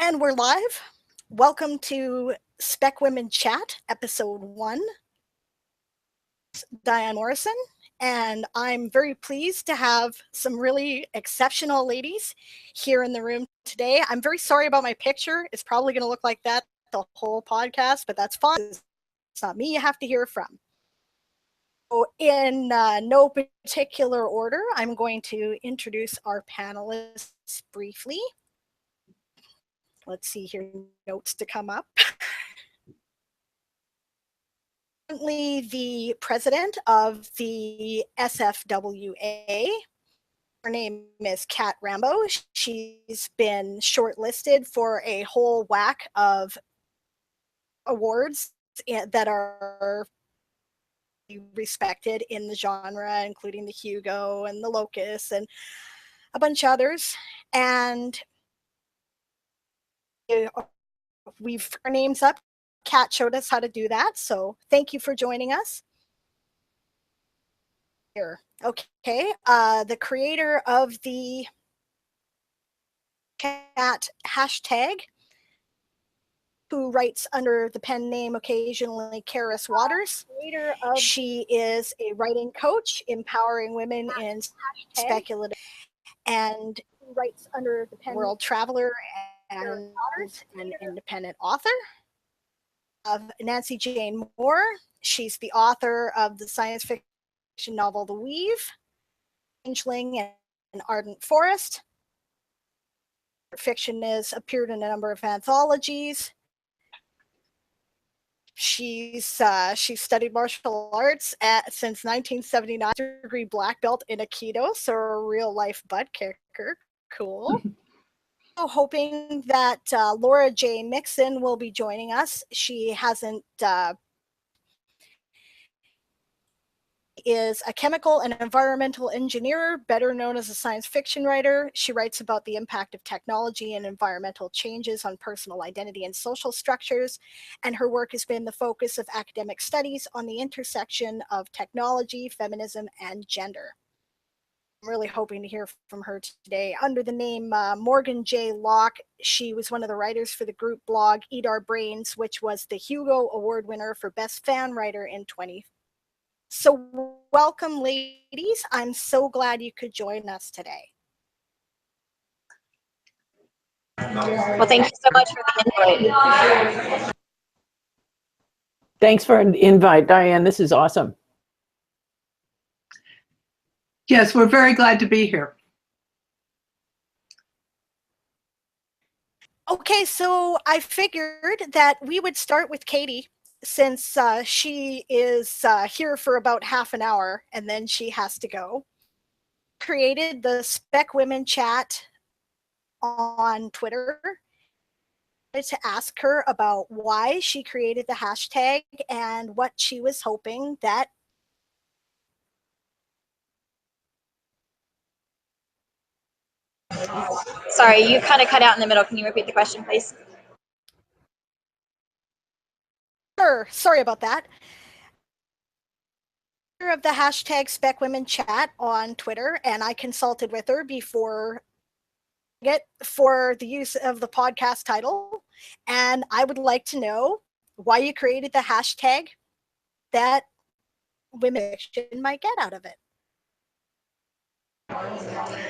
And we're live. Welcome to SpecWomenChat, episode 1. Diane Morrison, and I'm very pleased to have some really exceptional ladies here in the room today. I'm very sorry about my picture. It's probably going to look like that the whole podcast, but that's fine. It's not me you have to hear from. So in no particular order, I'm going to introduce our panelists briefly. Let's see here, notes to come up. Currently the president of the SFWA. Her name is Kat Rambo. She's been shortlisted for a whole whack of awards that are respected in the genre, including the Hugo and the Locus and a bunch of others. And we've our names up. Kat showed us how to do that, so thank you for joining us. Here, okay. The creator of the chat hashtag, who writes under the pen name occasionally Karis Waters. She is a writing coach, empowering women in speculative, and writes under the pen world traveler and an independent author. Of Nancy Jane Moore. She's the author of the science fiction novel The Weave, Changeling, and Ardent Forest. Her fiction has appeared in a number of anthologies. She's studied martial arts since 1979, degree black belt in Aikido, so a real life butt kicker. Cool. Hoping that Laura J. Mixon will be joining us. She hasn't is a chemical and environmental engineer, better known as a science fiction writer. She writes about the impact of technology and environmental changes on personal identity and social structures, and her work has been the focus of academic studies on the intersection of technology, feminism, and gender. I'm really hoping to hear from her today. Under the name Morgan J. Locke, she was one of the writers for the group blog Eat Our Brains, which was the Hugo Award winner for Best Fan Writer in 2020. So welcome, ladies. I'm so glad you could join us today. Well, thank you so much for the invite. Thanks for the invite, Diane. This is awesome. Yes, we're very glad to be here. Okay, so I figured that we would start with Katie, since she is here for about half an hour and then she has to go. Created the SpecWomenChat on Twitter. I wanted to ask her about why she created the hashtag and what she was hoping that Sorry, you kind of cut out in the middle. Can you repeat the question, please? Sure, sorry about that. Of the hashtag SpecWomenChat on Twitter, and I consulted with her before for the use of the podcast title, and I would like to know why you created the hashtag that women fiction might get out of it.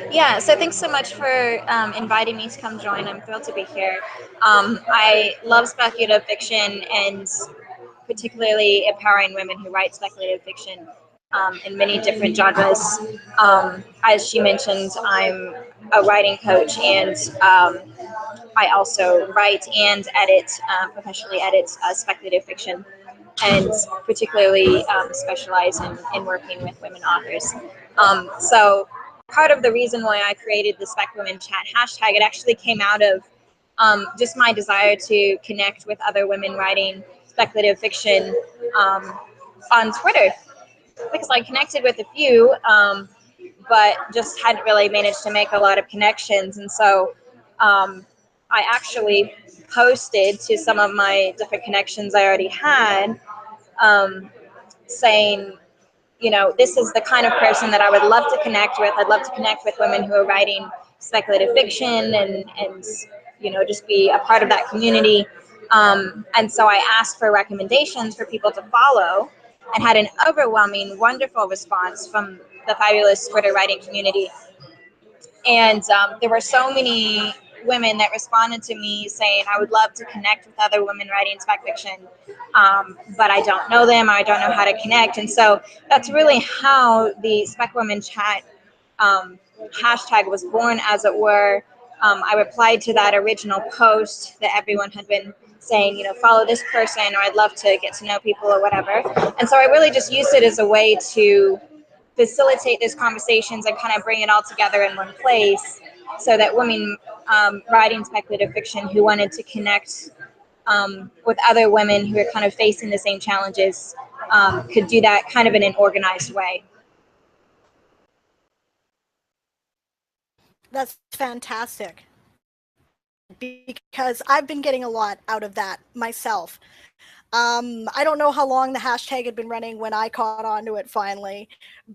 Yeah, so thanks so much for inviting me to come join. I'm thrilled to be here. I love speculative fiction and particularly empowering women who write speculative fiction in many different genres. As she mentioned, I'm a writing coach, and I also write and edit, professionally edit speculative fiction, and particularly specialize in working with women authors. So part of the reason why I created the SpecWomenChat hashtag, it actually came out of just my desire to connect with other women writing speculative fiction on Twitter, because I connected with a few, but just hadn't really managed to make a lot of connections. And so I actually posted to some of my different connections I already had, saying, you know, this is the kind of person that I would love to connect with. I'd love to connect with women who are writing speculative fiction and just be a part of that community. And so I asked for recommendations for people to follow and had an overwhelming, wonderful response from the fabulous Twitter writing community. And there were so many women that responded to me saying, I would love to connect with other women writing spec fiction, but I don't know them, or I don't know how to connect. And so that's really how the SpecWomenChat hashtag was born, as it were. I replied to that original post that everyone had been saying, follow this person, or I'd love to get to know people, or whatever. And so I really just used it as a way to facilitate those conversations and kind of bring it all together in one place, so that women writing speculative fiction who wanted to connect with other women who are kind of facing the same challenges could do that kind of in an organized way. That's fantastic, because I've been getting a lot out of that myself. I don't know how long the hashtag had been running when I caught on to it finally,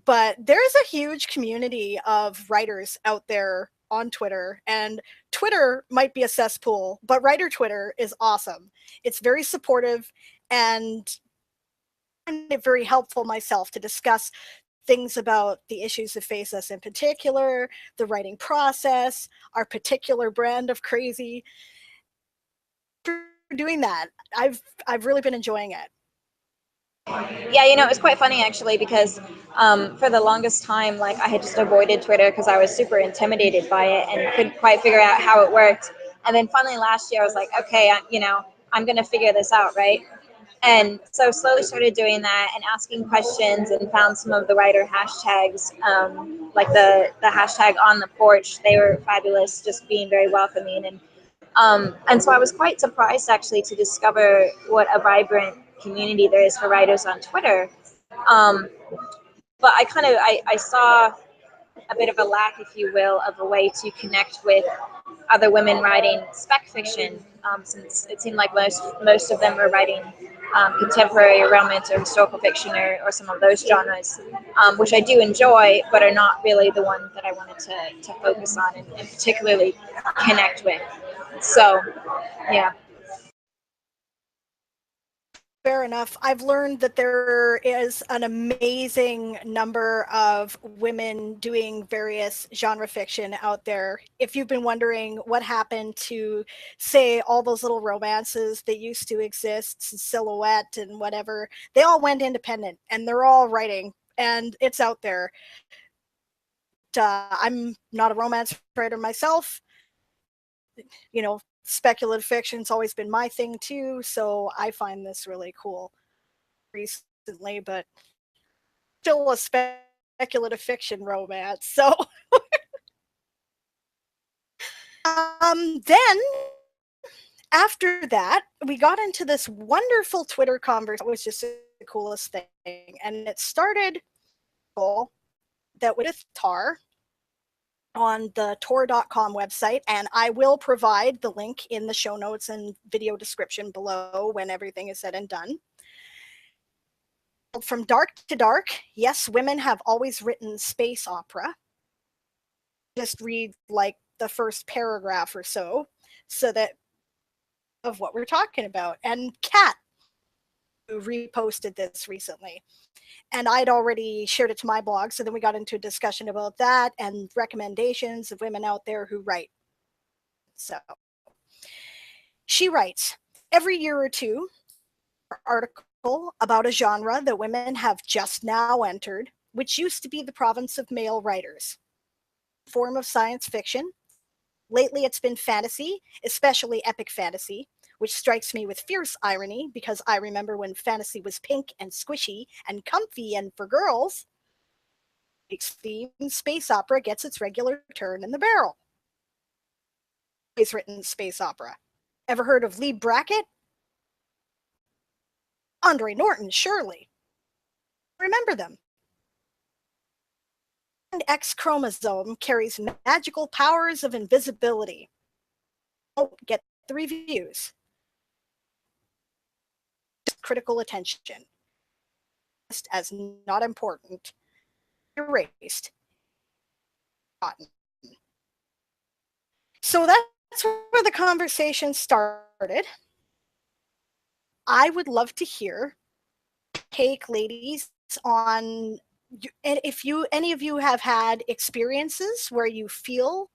but there's a huge community of writers out there on Twitter, and Twitter might be a cesspool, but writer Twitter is awesome. It's very supportive, and I find it very helpful myself to discuss things about the issues that face us in particular, the writing process, our particular brand of crazy. For doing that, I've really been enjoying it. Yeah, it was quite funny actually, because for the longest time, like, I had just avoided Twitter because I was super intimidated by it and couldn't quite figure out how it worked. And then finally last year I was like, okay, I'm going to figure this out, right? And so slowly started doing that and asking questions, and found some of the writer hashtags, like the hashtag on the porch. They were fabulous, just being very welcoming. And so I was quite surprised actually to discover what a vibrant community there is for writers on Twitter. But I saw a bit of a lack, if you will, of a way to connect with other women writing spec fiction, since it seemed like most of them were writing contemporary or romance or historical fiction, or some of those genres, which I do enjoy, but are not really the ones that I wanted to focus on and particularly connect with. So, yeah. Fair enough. I've learned that there is an amazing number of women doing various genre fiction out there. If you've been wondering what happened to, say, all those little romances that used to exist, Silhouette and whatever, they all went independent, and they're all writing, and it's out there. I'm not a romance writer myself. Speculative fiction's always been my thing too, so I find this really cool recently, but still a speculative fiction romance. So then after that, we got into this wonderful Twitter conversation. It was just the coolest thing. And it started that with Tar on the tor.com website, and I will provide the link in the show notes and video description below when everything is said and done. From dark to dark, yes, women have always written space opera. Just read like the first paragraph or so that of what we're talking about. And Kat reposted this recently, and I'd already shared it to my blog, so then we got into a discussion about that and recommendations of women out there who write. So she writes, every year or two, an article about a genre that women have just now entered, which used to be the province of male writers. Form of science fiction. Lately it's been fantasy, especially epic fantasy, which strikes me with fierce irony because I remember when fantasy was pink and squishy and comfy and for girls. Theme space opera gets its regular turn in the barrel. He's written space opera. Ever heard of Lee Brackett? Andre Norton, surely. Remember them. And X chromosome carries magical powers of invisibility. Don't get the reviews. Critical attention. Just as not important. Erased. So that's where the conversation started. I would love to hear take ladies on, and if any of you have had experiences where you feel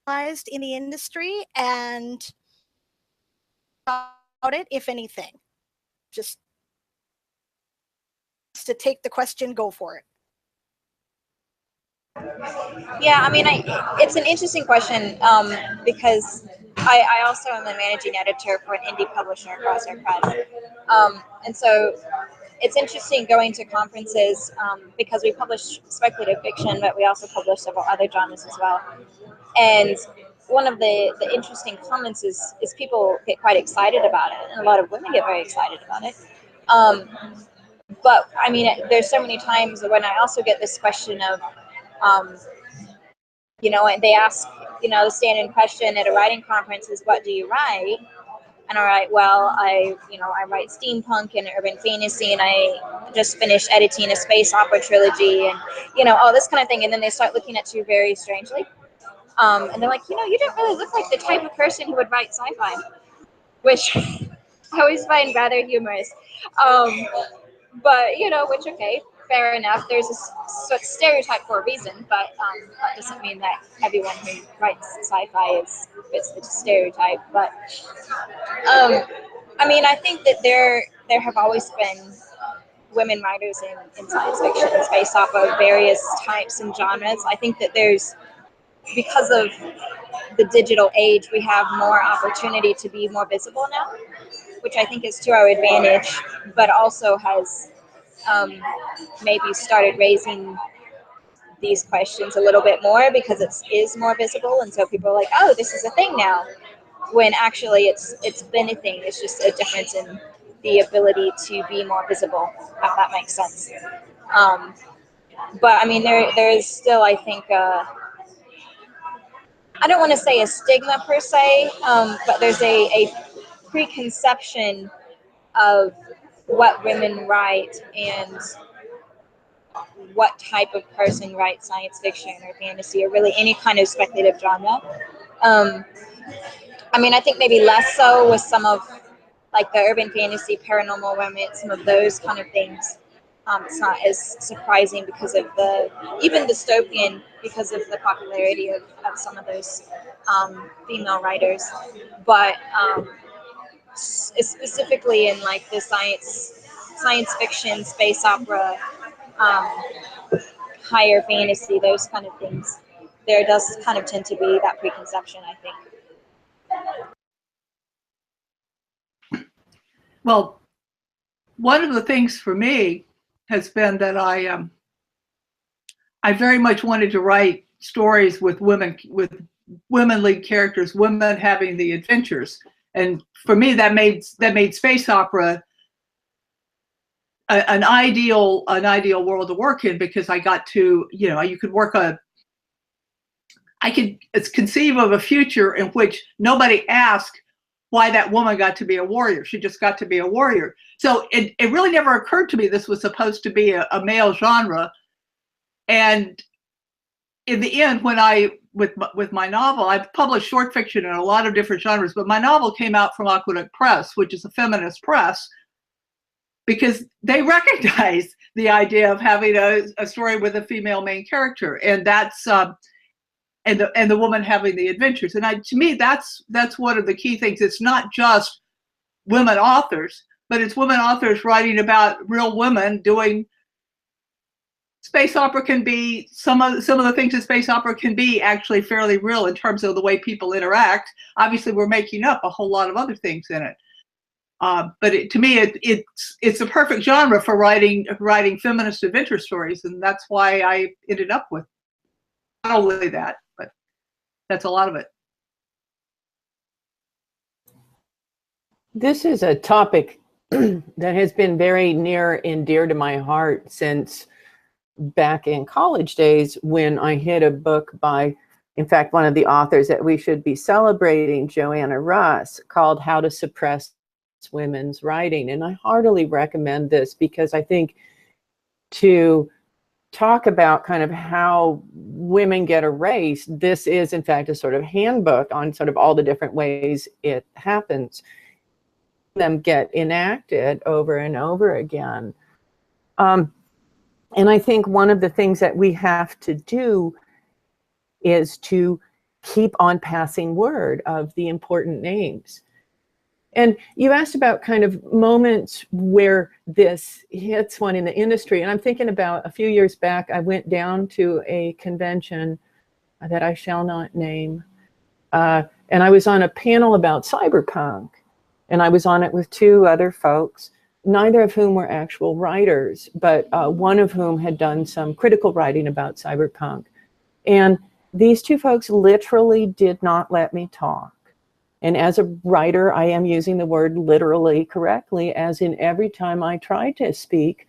in the industry and about it, if anything, just to take the question, go for it. Yeah, I mean, it's an interesting question because I also am the managing editor for an indie publisher across our press. And so it's interesting going to conferences because we publish speculative fiction, but we also publish several other genres as well. And one of the interesting comments is people get quite excited about it, and a lot of women get very excited about it. But I mean, there's so many times when I also get this question of, you know, and they ask, you know, the stand-in question at a writing conference is, what do you write? And I write, well, I write steampunk and urban fantasy, and I just finished editing a space opera trilogy, and, you know, all this kind of thing. And then they start looking at you very strangely. And they're like, you know, you don't really look like the type of person who would write sci-fi, which I always find rather humorous. But, you know, which, okay, fair enough. There's a stereotype for a reason, but that doesn't mean that everyone who writes sci-fi fits the stereotype. But I mean, I think that there have always been women writers in science fiction, space opera of various types and genres. I think that because of the digital age, we have more opportunity to be more visible now, which I think is to our advantage, but also has maybe started raising these questions a little bit more because it is more visible, and so people are like, oh, this is a thing now, when actually it's been a thing. It's just a difference in the ability to be more visible, if that makes sense. But I mean, there is still, I think, I don't want to say a stigma per se, but there's a preconception of what women write and what type of person writes science fiction or fantasy or really any kind of speculative genre. I mean, I think maybe less so with some of like the urban fantasy, paranormal romance, some of those kind of things. It's not as surprising because of even dystopian, because of the popularity of some of those female writers. But specifically in like the science fiction, space opera, higher fantasy, those kind of things, there does kind of tend to be that preconception, I think. Well, one of the things for me has been that I very much wanted to write stories with women lead characters, women having the adventures, and for me that made space opera an ideal world to work in, because I got to, you know, you could work I could conceive of a future in which nobody asked why that woman got to be a warrior. She just got to be a warrior. So it really never occurred to me this was supposed to be a male genre. And in the end, when with my novel, I've published short fiction in a lot of different genres, but my novel came out from Aqueduct Press, which is a feminist press, because they recognize the idea of having a story with a female main character, and that's and the woman having the adventures. And to me, that's one of the key things. It's not just women authors, but it's women authors writing about real women doing. Space opera can be some of the things that space opera can be actually fairly real in terms of the way people interact. Obviously, we're making up a whole lot of other things in it. But to me, it's a perfect genre for writing feminist adventure stories, and that's why I ended up with not only that, but that's a lot of it. This is a topic that has been very near and dear to my heart since back in college days, when I hit a book by, in fact, one of the authors that we should be celebrating, Joanna Russ, called How to Suppress Women's Writing. And I heartily recommend this because I think to talk about kind of how women get erased, this is in fact a sort of handbook on sort of all the different ways it happens. Them get enacted over and over again. And I think one of the things that we have to do is to keep on passing word of the important names. And you asked about kind of moments where this hits one in the industry. And I'm thinking about a few years back, I went down to a convention that I shall not name. And I was on a panel about cyberpunk. And I was on it with two other folks, neither of whom were actual writers, but one of whom had done some critical writing about cyberpunk. And these two folks literally did not let me talk. And as a writer, I am using the word literally correctly, as in every time I tried to speak,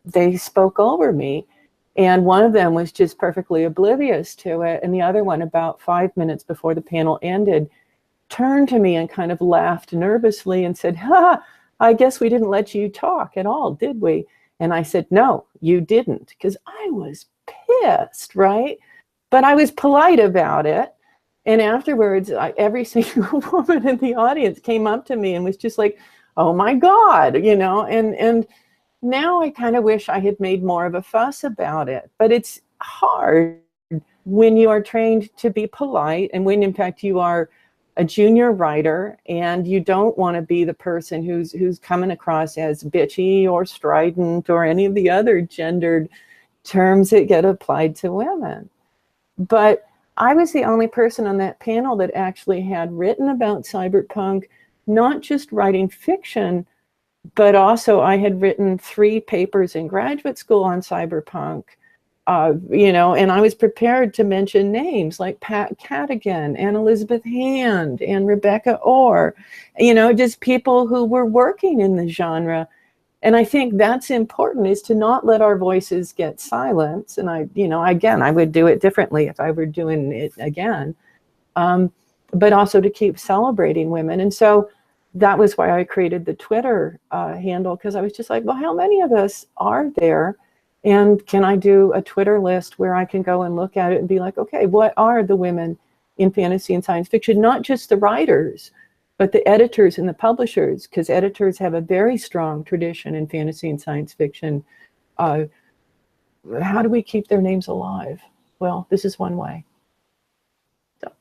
they spoke over me. And one of them was just perfectly oblivious to it. And the other one, about 5 minutes before the panel ended, turned to me and kind of laughed nervously and said, "Ha, I guess we didn't let you talk at all, did we?" And I said, "No, you didn't," because I was pissed, right? But I was polite about it. And afterwards, every single woman in the audience came up to me and was just like, "Oh my God," you know, and now I kind of wish I had made more of a fuss about it. But it's hard when you are trained to be polite and when in fact you are a junior writer and you don't want to be the person who's coming across as bitchy or strident or any of the other gendered terms that get applied to women. But I was the only person on that panel that actually had written about cyberpunk, not just writing fiction, but also I had written 3 papers in graduate school on cyberpunk, you know, and I was prepared to mention names like Pat Cadigan and Elizabeth Hand and Rebecca Orr, you know, just people who were working in the genre. And I think that's important, is to not let our voices get silenced. And I, you know, again, I would do it differently if I were doing it again, but also to keep celebrating women. And so that was why I created the Twitter handle, because I was just like, well, how many of us are there? And can I do a Twitter list where I can go and look at it and be like, okay, what are the women in fantasy and science fiction? Not just the writers, but the editors and the publishers, because editors have a very strong tradition in fantasy and science fiction. How do we keep their names alive? Well, this is one way. So.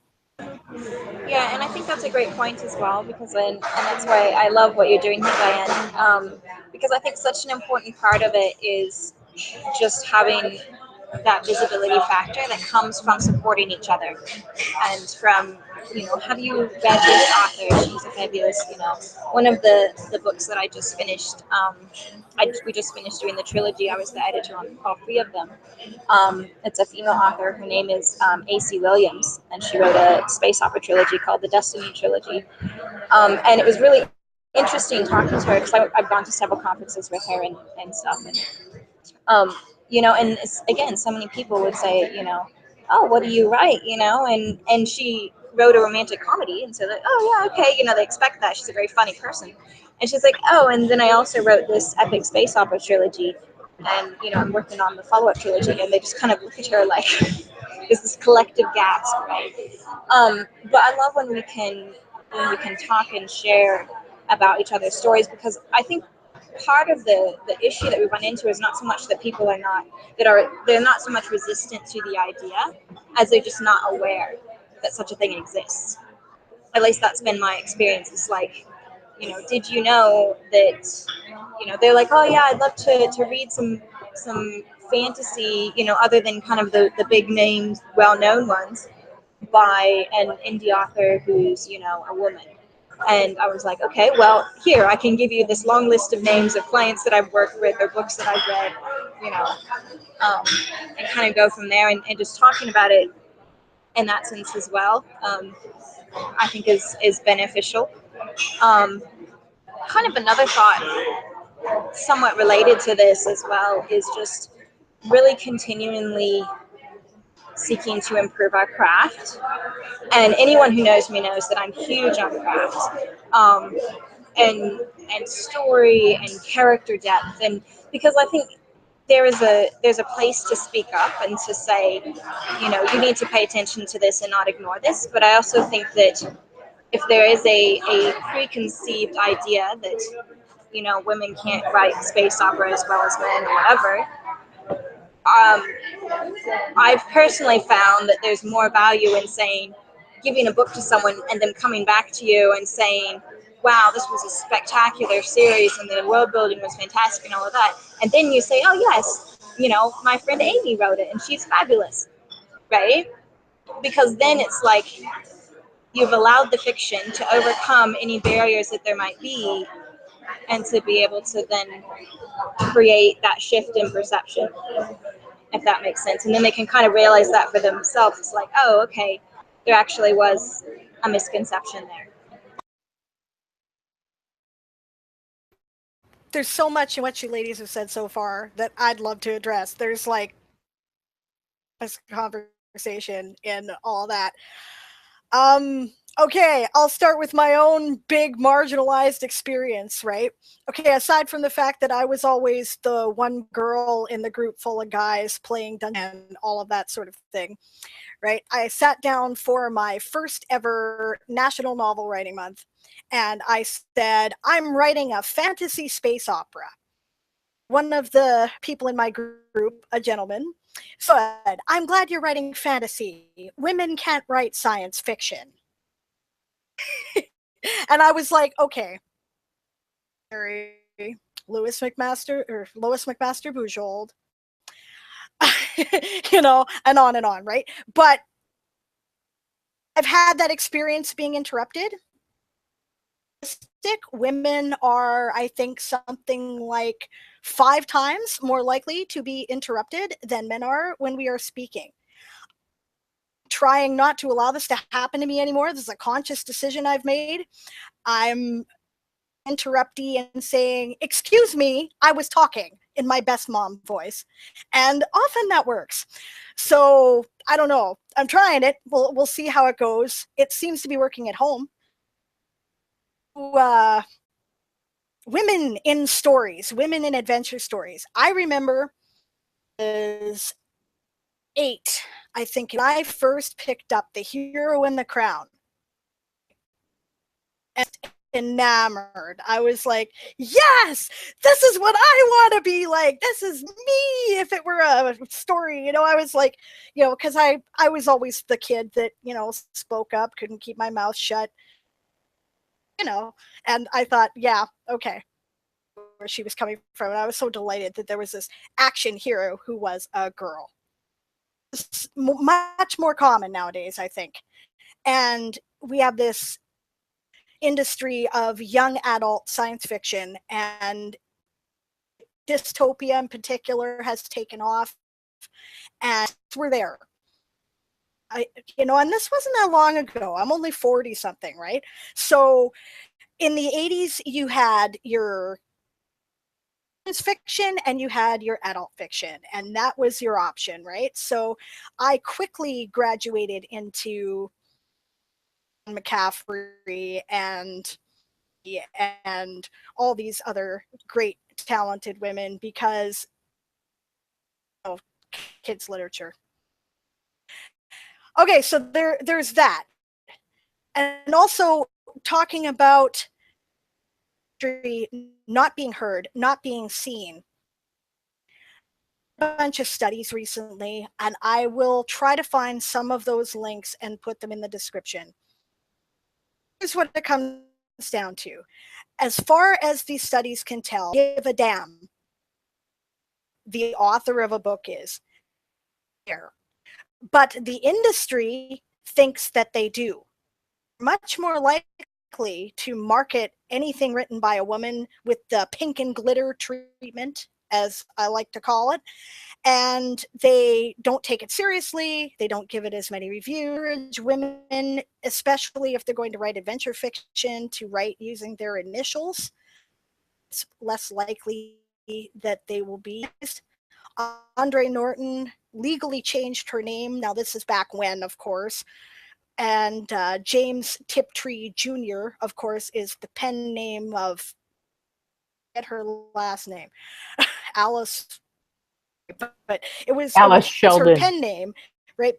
Yeah, and I think that's a great point as well, because and that's why I love what you're doing here, Diane, because I think such an important part of it is just having that visibility factor that comes from supporting each other and from, you know, have you read this author? She's a fabulous, you know, one of the books that I just finished, we just finished doing the trilogy. I was the editor on all 3 of them. It's a female author. Her name is A.C. Williams, and she wrote a space opera trilogy called the Destiny Trilogy. And it was really interesting talking to her, because I've gone to several conferences with her and stuff. And you know, and again, so many people would say, you know, "Oh, what do you write?" You know, and she wrote a romantic comedy, and so like, "Oh yeah, okay," you know, they expect that. She's a very funny person, and she's like, "Oh, and then I also wrote this epic space opera trilogy, and you know, I'm working on the follow-up trilogy," and they just kind of look at her like there's this collective gasp, right? But I love when we can talk and share about each other's stories, because I think part of the issue that we run into is not so much that people are not they're not so much resistant to the idea as they're just not aware that such a thing exists. At least that's been my experience. It's like, you know, did you know that, you know, they're like, "Oh yeah, I'd love to read some fantasy, you know, other than kind of the big names, well-known ones, by an indie author who's, you know, a woman." And I was like, okay, well, here, I can give you this long list of names of clients that I've worked with or books that I've read, you know, and kind of go from there. And just talking about it in that sense as well, I think is beneficial. Kind of another thought, somewhat related to this as well, is just really continually seeking to improve our craft. And anyone who knows me knows that I'm huge on craft, and story and character depth, and because I think there's a place to speak up and to say, you know, you need to pay attention to this and not ignore this. But I also think that if there is a preconceived idea that, you know, women can't write space opera as well as men or whatever, I've personally found that there's more value in saying, giving a book to someone and then coming back to you and saying, wow, this was a spectacular series and the world building was fantastic and all of that. And then you say, oh yes, you know, my friend Amy wrote it and she's fabulous, right? Because then it's like you've allowed the fiction to overcome any barriers that there might be and to be able to then create that shift in perception, if that makes sense. And then they can kind of realize that for themselves. It's like, oh, okay, there actually was a misconception there. There's so much in what you ladies have said so far that I'd love to address. There's like a conversation in all that. Okay, I'll start with my own big marginalized experience, right? Okay, aside from the fact that I was always the one girl in the group full of guys playing dungeon and all of that sort of thing, right? I sat down for my first ever National Novel Writing Month, and I said, I'm writing a fantasy space opera. One of the people in my group, a gentleman, said, I'm glad you're writing fantasy. Women can't write science fiction. And I was like, okay, Lois McMaster Bujold, you know, and on, right? But I've had that experience being interrupted. Women are, I think, something like 5 times more likely to be interrupted than men are when we are speaking. Trying not to allow this to happen to me anymore. This is a conscious decision I've made. I'm interrupting and saying, excuse me, I was talking in my best mom voice. And often that works. So I don't know. I'm trying it. We'll see how it goes. It seems to be working at home. Women in stories, women in adventure stories. I remember as 8, I think, when I first picked up The Hero in the Crown. And enamored. I was like, yes, this is what I want to be like. This is me. If it were a story, you know, I was like, you know, because I was always the kid that, you know, spoke up, couldn't keep my mouth shut, you know, and I thought, yeah, okay, where she was coming from. And I was so delighted that there was this action hero who was a girl. It's much more common nowadays, I think. And we have this industry of young adult science fiction, and dystopia in particular has taken off, and we're there. You know, and this wasn't that long ago. I'm only 40 something, right? So in the 80s, you had your science fiction and you had your adult fiction, and that was your option, right? So I quickly graduated into McCaffrey and all these other great talented women because of kids literature. Okay, so there's that. And also talking about not being heard, not being seen. A bunch of studies recently, and I will try to find some of those links and put them in the description. Here's what it comes down to. As far as these studies can tell, give a damn the author of a book is here. But the industry thinks that they do. Much more likely to market anything written by a woman with the pink and glitter treatment, as I like to call it, and they don't take it seriously. They don't give it as many reviews. Women, especially if they're going to write adventure fiction, to write using their initials. It's less likely that they will be used. Andre Norton legally changed her name. Now, this is back when, of course. And James Tiptree Jr., of course, is the pen name of, get her last name, Alice but it was Alice her Sheldon. pen name, right?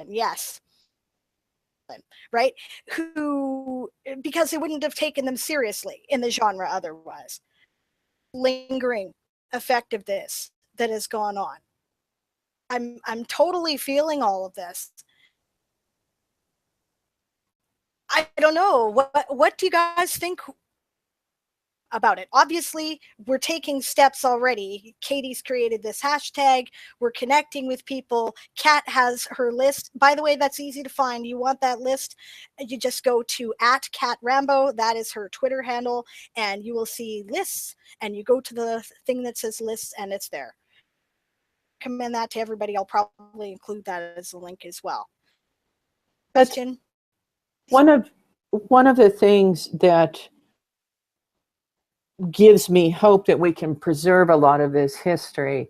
Yes. Right? Who, because they wouldn't have taken them seriously in the genre otherwise. Lingering effect of this that has gone on. I'm totally feeling all of this. I don't know. What do you guys think about it? Obviously, we're taking steps already. Katie's created this hashtag. We're connecting with people. Kat has her list. By the way, that's easy to find. You want that list? You just go to @CatRambo. That is her Twitter handle, and you will see lists. And you go to the thing that says lists, and it's there. Recommend that to everybody. I'll probably include that as a link as well. Question? One of the things that gives me hope that we can preserve a lot of this history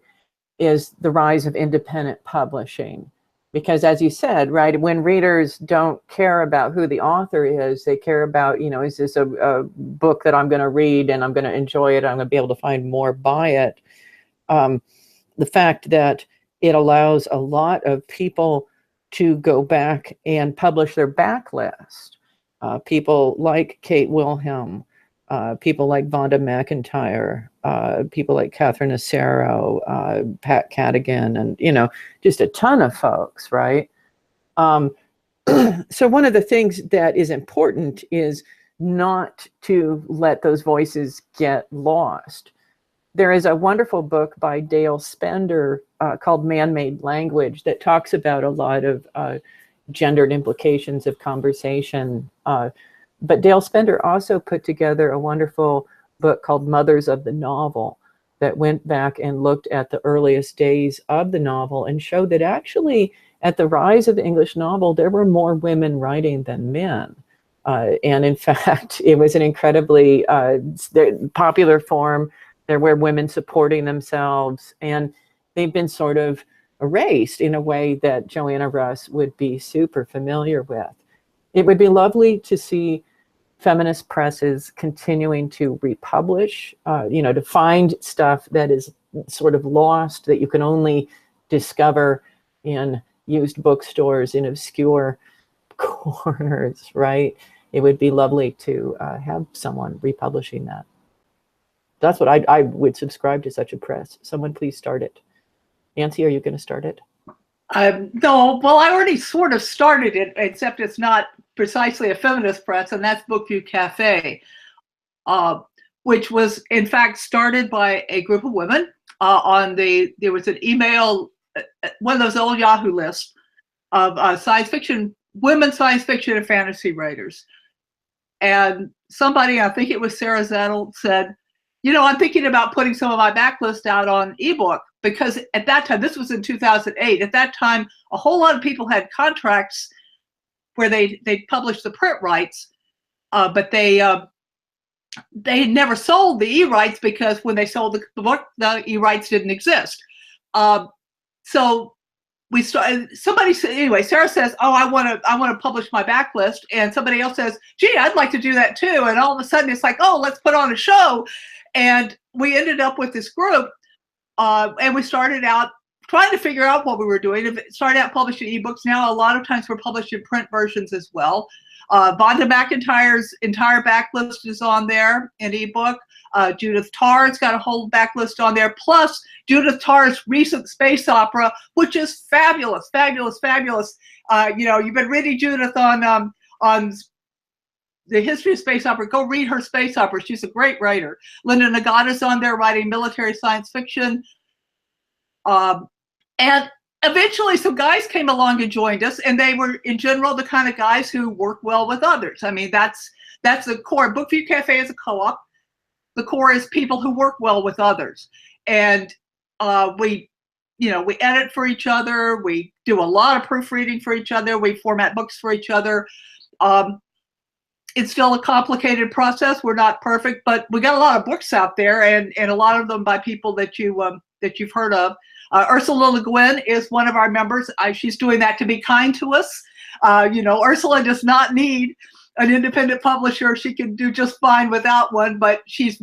is the rise of independent publishing. Because as you said, right, when readers don't care about who the author is, they care about, you know, is this a book that I'm going to read and I'm going to enjoy it, I'm going to be able to find more by it. The fact that it allows a lot of people to go back and publish their backlist. People like Kate Wilhelm, people like Vonda McIntyre, people like Catherine Acero, Pat Cadigan, and, you know, just a ton of folks, right? So one of the things that is important is not to let those voices get lost. There is a wonderful book by Dale Spender called Man-Made Language that talks about a lot of gendered implications of conversation. But Dale Spender also put together a wonderful book called Mothers of the Novel that went back and looked at the earliest days of the novel and showed that actually at the rise of the English novel, there were more women writing than men. And in fact, it was an incredibly popular form. There were women supporting themselves, and they've been sort of erased in a way that Joanna Russ would be super familiar with. It would be lovely to see feminist presses continuing to republish, you know, to find stuff that is sort of lost, that you can only discover in used bookstores in obscure corners, right? It would be lovely to have someone republishing that. That's what I would subscribe to, such a press. Someone please start it. Nancy, are you going to start it? No, well, I already sort of started it, except it's not precisely a feminist press, and that's Bookview Cafe, which was in fact started by a group of women there was an email, one of those old Yahoo lists of science fiction, women science fiction and fantasy writers. And somebody, I think it was Sarah Zettel, said, you know, I'm thinking about putting some of my backlist out on ebook, because at that time, this was in 2008, at that time, a whole lot of people had contracts where they published the print rights, but they never sold the e-rights, because when they sold the book, the e-rights didn't exist. So we started, somebody said, anyway, Sarah says, oh, I want to publish my backlist. And somebody else says, gee, I'd like to do that too. And all of a sudden it's like, oh, let's put on a show. And we ended up with this group, and we started out trying to figure out what we were doing. It started out publishing ebooks. Now a lot of times we're publishing print versions as well. Vonda McIntyre's entire backlist is on there in ebook. Judith Tarr's got a whole backlist on there, plus Judith Tarr's recent space opera, which is fabulous, fabulous, fabulous. You know, you've been reading Judith on the history of space opera. Go read her space opera. She's a great writer. Linda Nagata's on there writing military science fiction. And eventually some guys came along and joined us, and they were in general the kind of guys who work well with others. I mean, that's the core. Bookview Cafe is a co-op. The core is people who work well with others. And we edit for each other. We do a lot of proofreading for each other. We format books for each other. It's still a complicated process. We're not perfect, but we got a lot of books out there, and a lot of them by people that you've heard of. Ursula Le Guin is one of our members. She's doing that to be kind to us. You know, Ursula does not need an independent publisher. She can do just fine without one, but she's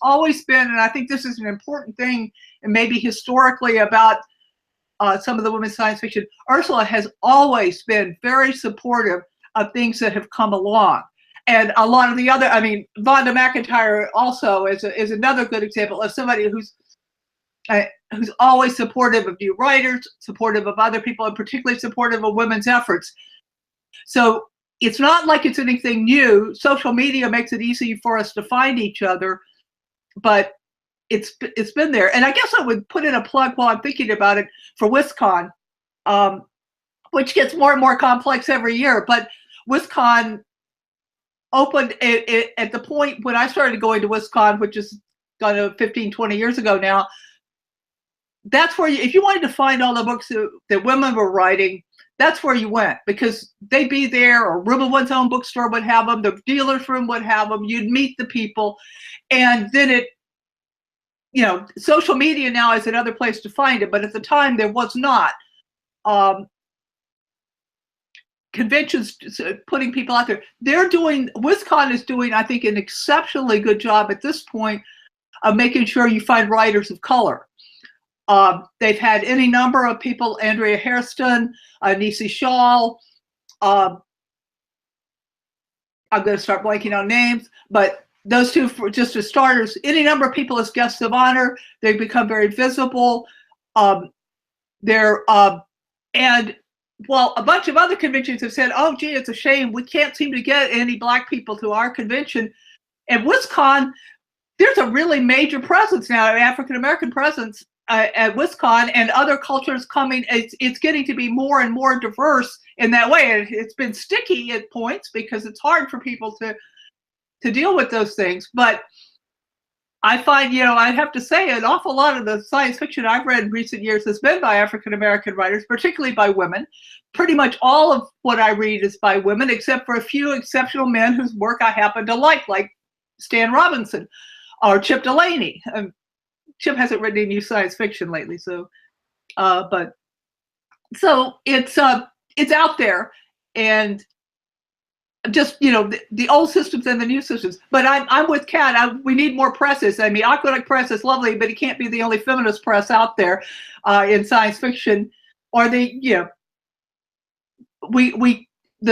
always been, and I think this is an important thing and maybe historically about some of the women's science fiction, Ursula has always been very supportive of things that have come along. And a lot of the other, I mean, Vonda McIntyre also is another good example of somebody who's always supportive of new writers, supportive of other people, and particularly supportive of women's efforts. So it's not like it's anything new. Social media makes it easy for us to find each other, but it's been there. And I guess I would put in a plug while I'm thinking about it for WisCon, which gets more and more complex every year. But WisCon opened at the point when I started going to WisCon, which is kind of 15, 20 years ago now. That's where if you wanted to find all the books that women were writing, that's where you went, because they'd be there, or Room of One's Own bookstore would have them, the dealer's room would have them, you'd meet the people, and then social media now is another place to find it, but at the time there was not. Conventions putting people out there. WisCon is doing, I think, an exceptionally good job at this point of making sure you find writers of color. They've had any number of people, Andrea Hairston, Nisi Shaw. I'm going to start blanking on names, but those two, just as starters, any number of people as guests of honor. They've become very visible. And while a bunch of other conventions have said, oh, gee, it's a shame, we can't seem to get any Black people to our convention. At WisCon, there's a really major presence now, an African-American presence at WisCon, and other cultures coming. It's getting to be more and more diverse in that way. It's been sticky at points because it's hard for people to deal with those things. But I find, I have to say, an awful lot of the science fiction I've read in recent years has been by African-American writers, particularly by women. Pretty much all of what I read is by women, except for a few exceptional men whose work I happen to like Stan Robinson or Chip Delaney. Chip hasn't written any new science fiction lately, so it's out there, and just the old systems and the new systems. But I'm with Kat. We need more presses. I mean, Aqueduct Press is lovely, but it can't be the only feminist press out there in science fiction. Or the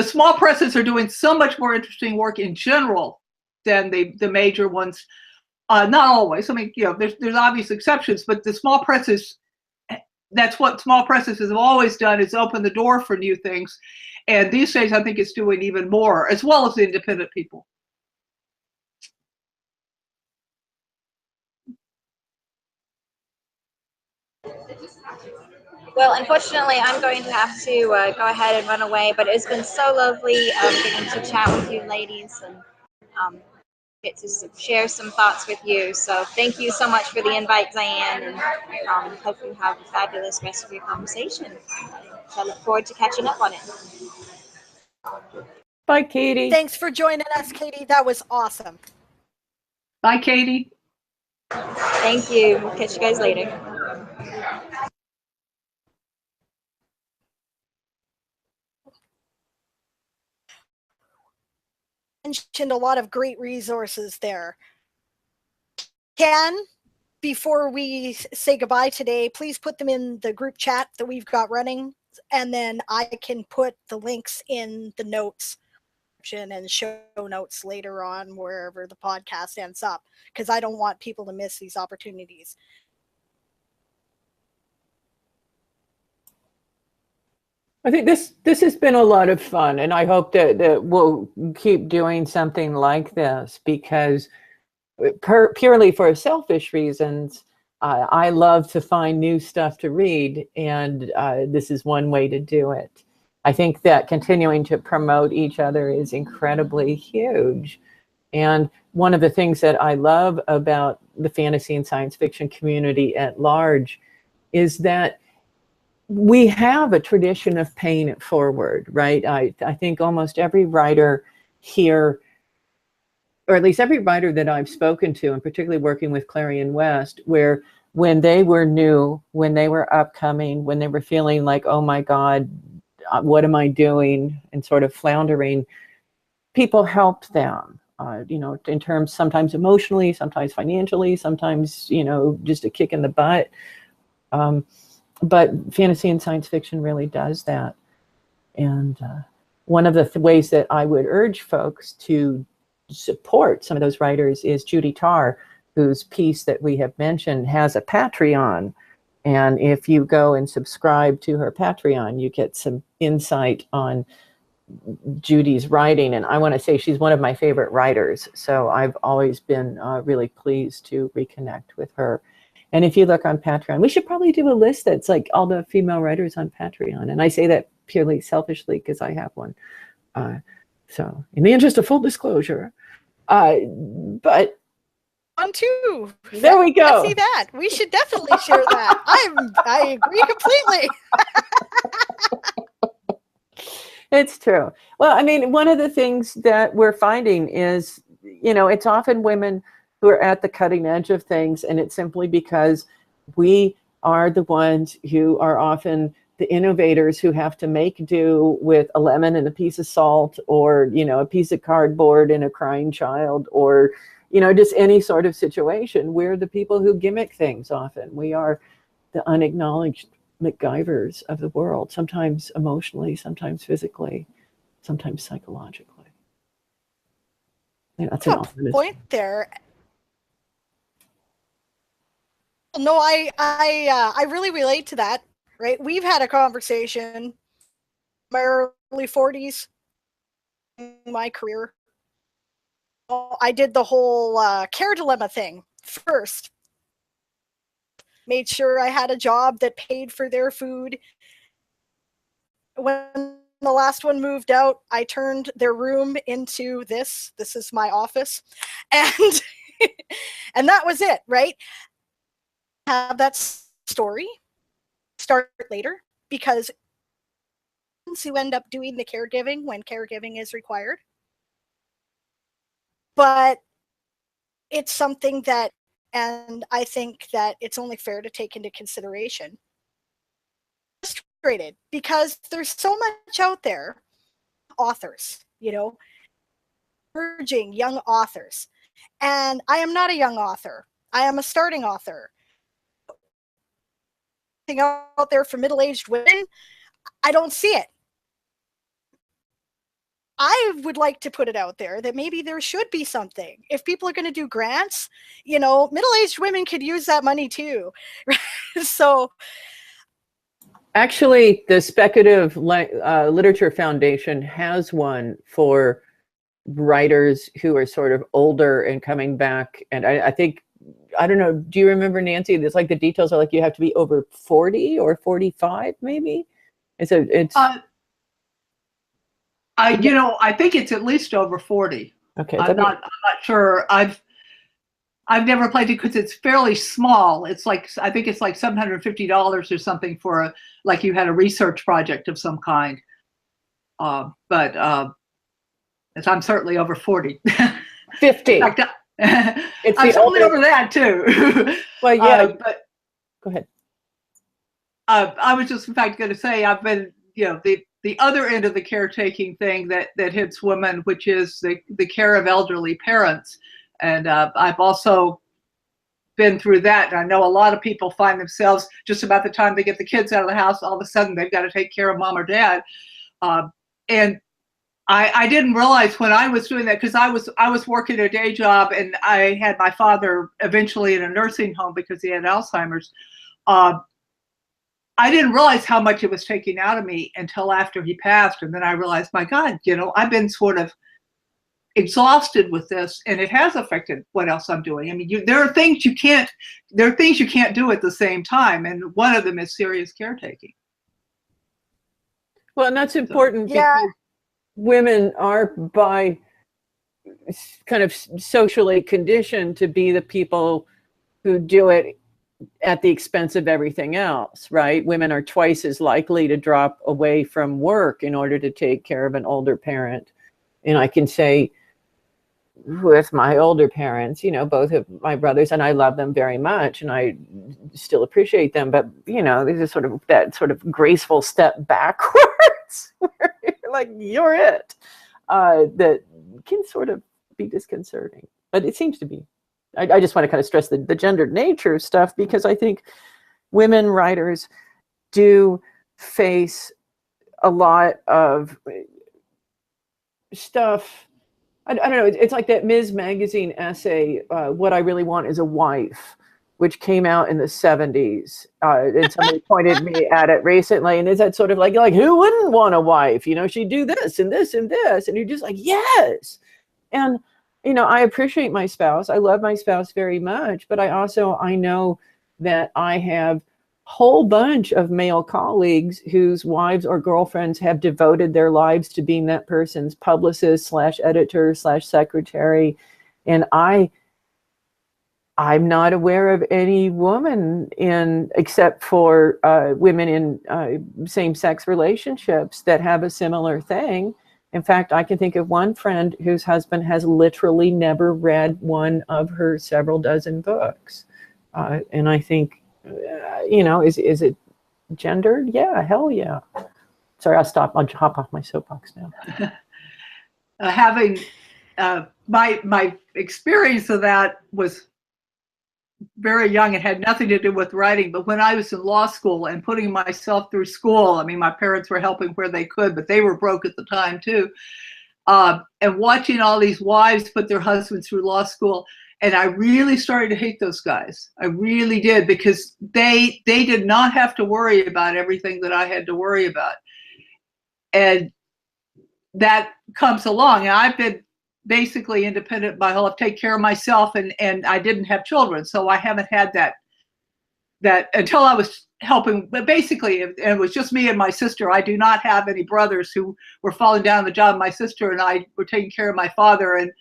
small presses are doing so much more interesting work in general than the major ones. Not always. I mean, there's obvious exceptions, but the small presses, that's what small presses have always done, is open the door for new things. And these days, I think it's doing even more, as well as the independent people. Well, unfortunately, I'm going to have to go ahead and run away, but it's been so lovely getting to chat with you ladies and get to share some thoughts with you. So thank you so much for the invite, Diane, and hope you have a fabulous rest of your conversation. So I look forward to catching up on it. Bye, Katie. Thanks for joining us, Katie. That was awesome. Bye, Katie. Thank you. We'll catch you guys later. Mentioned a lot of great resources there. Ken, before we say goodbye today, please put them in the group chat that we've got running, and then I can put the links in the notes and show notes later on wherever the podcast ends up, because I don't want people to miss these opportunities. I think this has been a lot of fun, and I hope that we'll keep doing something like this, because purely for selfish reasons, I love to find new stuff to read, and this is one way to do it. I think that continuing to promote each other is incredibly huge. And one of the things that I love about the fantasy and science fiction community at large is that we have a tradition of paying it forward, right? I think almost every writer here, or at least every writer that I've spoken to, and particularly working with Clarion West, where when they were new, when they were upcoming, when they were feeling like, oh my God, what am I doing? And sort of floundering, people helped them. you know, in terms sometimes emotionally, sometimes financially, sometimes, you know, just a kick in the butt. But fantasy and science fiction really does that. And one of the ways that I would urge folks to support some of those writers is Judy Tarr, whose piece that we have mentioned has a Patreon. And if you go and subscribe to her Patreon, you get some insight on Judy's writing. And I want to say she's one of my favorite writers. So I've always been really pleased to reconnect with her. And if you look on Patreon, we should probably do a list that's like all the female writers on Patreon. And I say that purely selfishly because I have one. So in the interest of full disclosure, but On too. there we go. See that? We should definitely share that. I agree completely. It's true. Well, I mean, one of the things that we're finding is, you know, it's often women who are at the cutting edge of things, and it's simply because we are the ones who are often the innovators who have to make do with a lemon and a piece of salt, or, you know, a piece of cardboard and a crying child, or, you know, just any sort of situation. We're the people who gimmick things often. We are the unacknowledged MacGyvers of the world, sometimes emotionally, sometimes physically, sometimes psychologically. Yeah, that's an point there. No, I really relate to that, right? We've had a conversation in my early 40s, in my career. I did the whole care dilemma thing first. Made sure I had a job that paid for their food. When the last one moved out, I turned their room into this. This is my office. And and that was it, right? Have that story start later, because who end up doing the caregiving when caregiving is required. But it's something that, and I think that it's only fair to take into consideration. Frustrated because there's so much out there, authors, you know, urging young authors. And I am not a young author. I am a starting author. Out there for middle-aged women, I don't see it. I would like to put it out there that maybe there should be something. If people are going to do grants, you know, middle-aged women could use that money too. So actually, the Speculative Literature Foundation has one for writers who are sort of older and coming back. And I think, I don't know, do you remember, Nancy? It's like the details are like you have to be over 40 or 45, maybe. It's you know, I think it's at least over 40. Okay, I'm not sure. I've never played it because it's fairly small. It's like, I think it's like $750 or something for like you had a research project of some kind. But I'm certainly over 40. 50. In fact, It's I'm only over that too. Well, yeah. But go ahead. I was just in fact going to say I've been, you know, the other end of the caretaking thing that hits women, which is the care of elderly parents, and I've also been through that. And I know a lot of people find themselves just about the time they get the kids out of the house, all of a sudden they've got to take care of mom or dad, and I didn't realize when I was doing that, because I was working a day job and I had my father eventually in a nursing home because he had Alzheimer's. I didn't realize how much it was taking out of me until after he passed. And then I realized, my God, you know, I've been sort of exhausted with this, and it has affected what else I'm doing. I mean, there are things you can't do at the same time. And one of them is serious caretaking. Well, and that's important because women are by kind of socially conditioned to be the people who do it at the expense of everything else, right? Women are twice as likely to drop away from work in order to take care of an older parent. And I can say with my older parents, you know, both of my brothers, and I love them very much and I still appreciate them, but, you know, there's sort of that sort of graceful step backwards where you're like, you're it, that can sort of be disconcerting, but it seems to be. I just want to kind of stress the gendered nature of stuff, because I think women writers do face a lot of stuff. I don't know. It's like that Ms. Magazine essay, What I Really Want is a Wife, which came out in the 70s. And somebody pointed me at it recently. And is that sort of like who wouldn't want a wife? You know, she'd do this and this and this. And you're just like, yes. And, you know, I appreciate my spouse. I love my spouse very much. But I know that I have whole bunch of male colleagues whose wives or girlfriends have devoted their lives to being that person's publicist / editor / secretary. And I'm not aware of any woman except for women in same-sex relationships that have a similar thing. In fact, I can think of one friend whose husband has literally never read one of her several dozen books. And I think, you know, is it gendered? Yeah, hell yeah. Sorry, I'll hop off my soapbox now. Having my experience of that was very young and had nothing to do with writing. But when I was in law school and putting myself through school, I mean, my parents were helping where they could, but they were broke at the time too. And watching all these wives put their husbands through law school. And I really started to hate those guys. I really did, because they did not have to worry about everything that I had to worry about. And that comes along. And I've been basically independent my whole life, take care of myself, and I didn't have children. So I haven't had that until I was helping, but basically it was just me and my sister. I do not have any brothers who were falling down the job. My sister and I were taking care of my father, and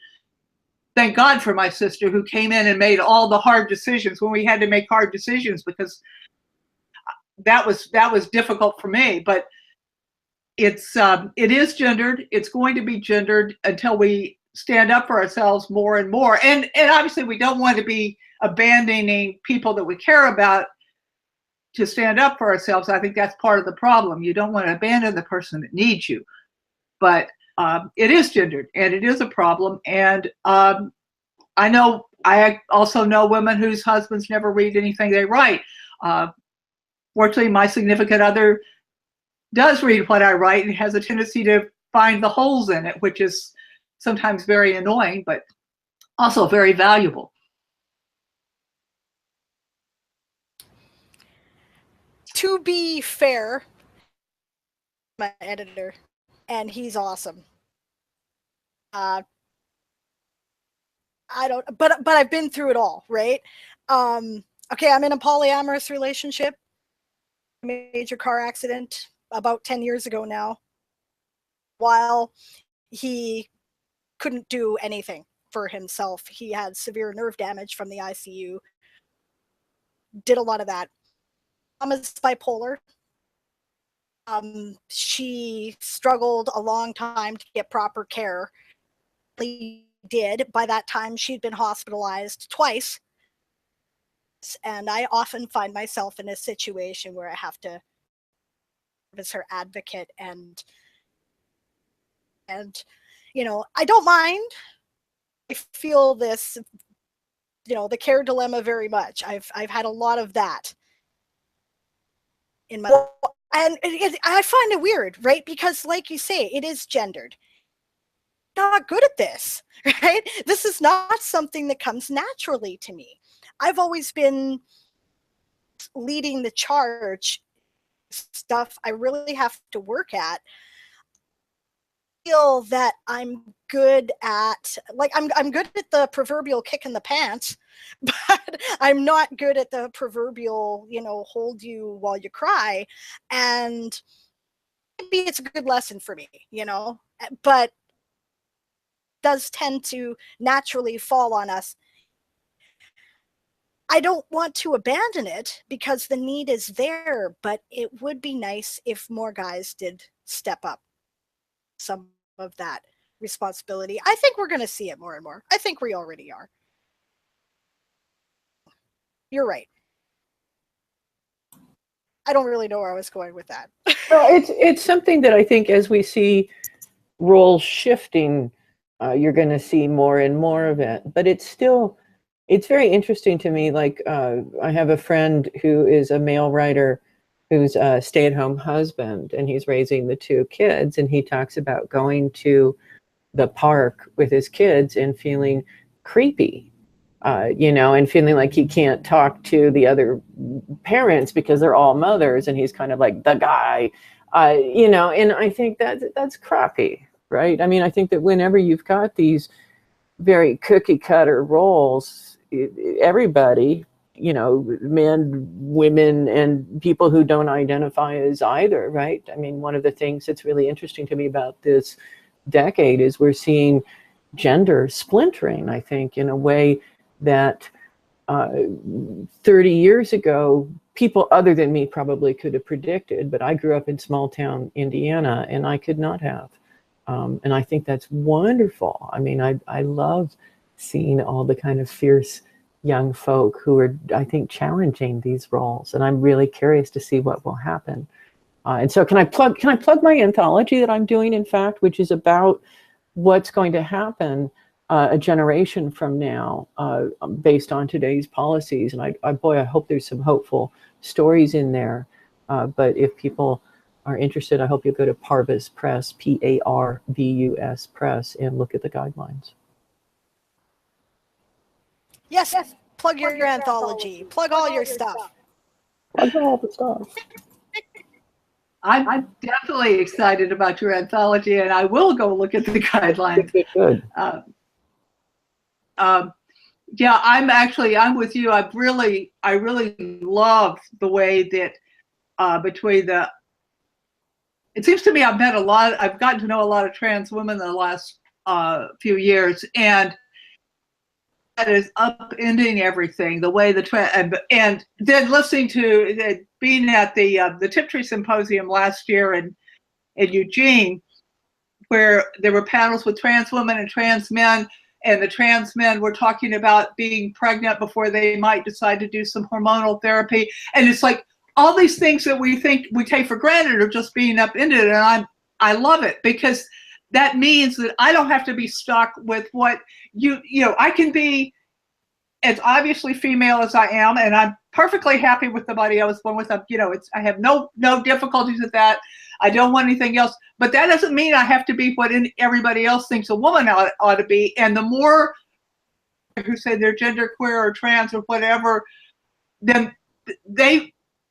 thank God for my sister, who came in and made all the hard decisions when we had to make hard decisions, because that was difficult for me. But it is gendered. It's going to be gendered until we stand up for ourselves more and more. And obviously we don't want to be abandoning people that we care about to stand up for ourselves. I think that's part of the problem. You don't want to abandon the person that needs you. But it is gendered, and it is a problem. And I also know women whose husbands never read anything they write. Fortunately, my significant other does read what I write and has a tendency to find the holes in it, which is sometimes very annoying, but also very valuable. To be fair, my editor, and he's awesome. I don't, but I've been through it all, right? Okay, I'm in a polyamorous relationship. Major car accident about 10 years ago now. While he couldn't do anything for himself, he had severe nerve damage from the ICU. Did a lot of that. Mom is bipolar. She struggled a long time to get proper care. Did. By that time, she'd been hospitalized twice. And I often find myself in a situation where I have to, as her advocate, and you know, I don't mind. I feel this, you know, the care dilemma very much. I've had a lot of that in my, and I find it weird, right? Because like you say, it is gendered. Not good at this, right? This is not something that comes naturally to me. I've always been leading the charge. Stuff I really have to work at. I feel that I'm good at, like, I'm good at the proverbial kick in the pants, but I'm not good at the proverbial, you know, hold you while you cry. And maybe it's a good lesson for me, you know, but does tend to naturally fall on us. I don't want to abandon it because the need is there, but it would be nice if more guys did step up some of that responsibility. I think we're going to see it more and more. I think we already are. You're right. I don't really know where I was going with that. Well, it's something that I think as we see roles shifting, you're going to see more and more of it. But it's very interesting to me. Like, I have a friend who is a male writer who's a stay-at-home husband, and he's raising the 2 kids, and he talks about going to the park with his kids and feeling creepy, and feeling like he can't talk to the other parents because they're all mothers, and he's kind of like the guy, and I think that's crappy, right? I mean, I think that whenever you've got these very cookie cutter roles, everybody, men, women, and people who don't identify as either, right? I mean, one of the things that's really interesting to me about this decade is we're seeing gender splintering, I think, in a way that 30 years ago, people other than me probably could have predicted, but I grew up in small town Indiana, and I could not have. And I think that's wonderful. I mean, I love seeing all the kind of fierce young folk who are, I think, challenging these roles. And I'm really curious to see what will happen. And so can I plug my anthology that I'm doing, in fact, which is about what's going to happen a generation from now, based on today's policies. And I hope there's some hopeful stories in there. But if people are interested, I hope you'll go to Parvus Press, Parbus Press, and look at the guidelines. Yes, plug your anthology. Plug all your stuff. Plug all the stuff. I'm definitely excited about your anthology, and I will go look at the guidelines. Good. Yeah, I'm with you. I really love the way that between the. It seems to me I've gotten to know a lot of trans women in the last few years, and that is upending everything. The way and then listening to being at the Tiptree Symposium last year in Eugene, where there were panels with trans women and trans men, and the trans men were talking about being pregnant before they might decide to do some hormonal therapy, and it's like all these things that we think we take for granted are just being upended, and I love it, because that means that I don't have to be stuck with what I can be as obviously female as I am, and I'm perfectly happy with the body I was born with. I have no difficulties with that. I don't want anything else, but that doesn't mean I have to be what everybody else thinks a woman ought to be. And the more who say they're genderqueer or trans or whatever, then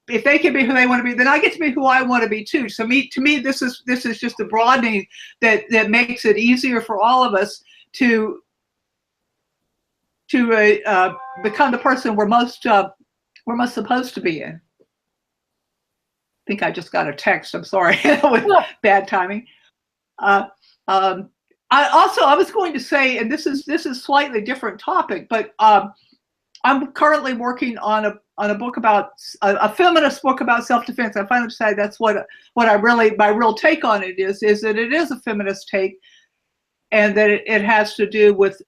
if they can be who they want to be, then I get to be who I want to be too. So to me, this is just a broadening that makes it easier for all of us to become the person we're most supposed to be in. I think I just got a text. I'm sorry, with bad timing. I was going to say, and this is slightly different topic, but I'm currently working on a book about a feminist book about self-defense. I finally decided that's what my real take on it is that it is a feminist take, and that it has to do with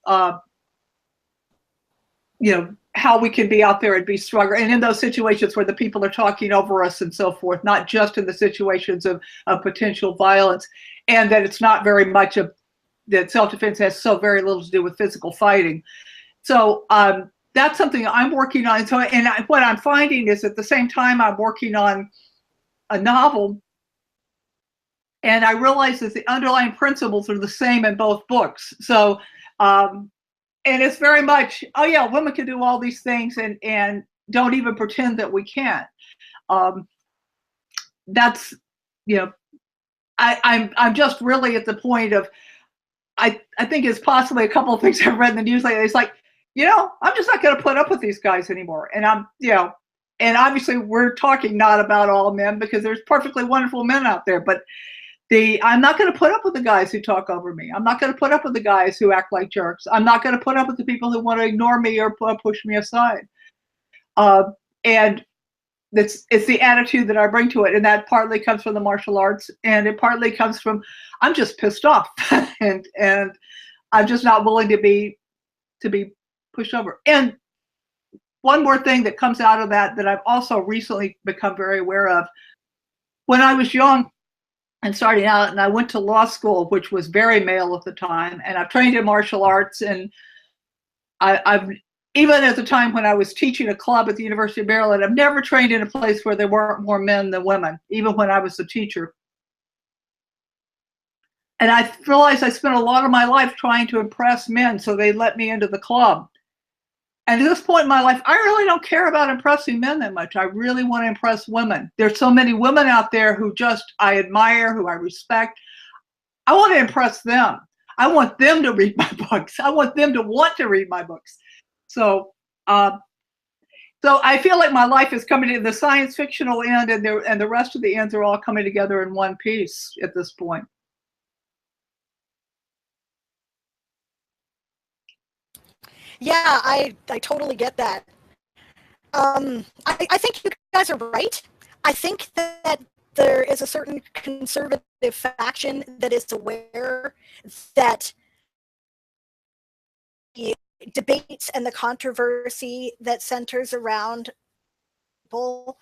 how we can be out there and be stronger, and in those situations where the people are talking over us and so forth, not just in the situations of potential violence, and that it's not very much that self-defense has so very little to do with physical fighting. So that's something I'm working on. So, what I'm finding is at the same time I'm working on a novel, and I realize that the underlying principles are the same in both books. So, and it's very much, oh yeah, women can do all these things, and don't even pretend that we can't. That's, I'm just really at the point of, I think it's possibly a couple of things I've read in the news lately. It's like, I'm just not going to put up with these guys anymore. And and obviously we're talking not about all men, because there's perfectly wonderful men out there, but I'm not going to put up with the guys who talk over me. I'm not going to put up with the guys who act like jerks. I'm not going to put up with the people who want to ignore me or push me aside. And it's the attitude that I bring to it. And that partly comes from the martial arts, and it partly comes from, I'm just pissed off and I'm just not willing to be pushed over. And one more thing that comes out of that I've also recently become very aware of. When I was young, and starting out, and I went to law school, which was very male at the time, and I've trained in martial arts, and I've even at the time when I was teaching a club at the University of Maryland, I've never trained in a place where there weren't more men than women, even when I was the teacher. And I realized I spent a lot of my life trying to impress men, so they let me into the club. And at this point in my life, I really don't care about impressing men that much. I really want to impress women. There's so many women out there who just I admire, who I respect. I want to impress them. I want them to read my books. I want them to want to read my books. So I feel like my life is coming to the science fictional end, and the rest of the ends are all coming together in one piece at this point. Yeah, I totally get that. I think you guys are right. I think that there is a certain conservative faction that is aware that the debates and the controversy that centers around people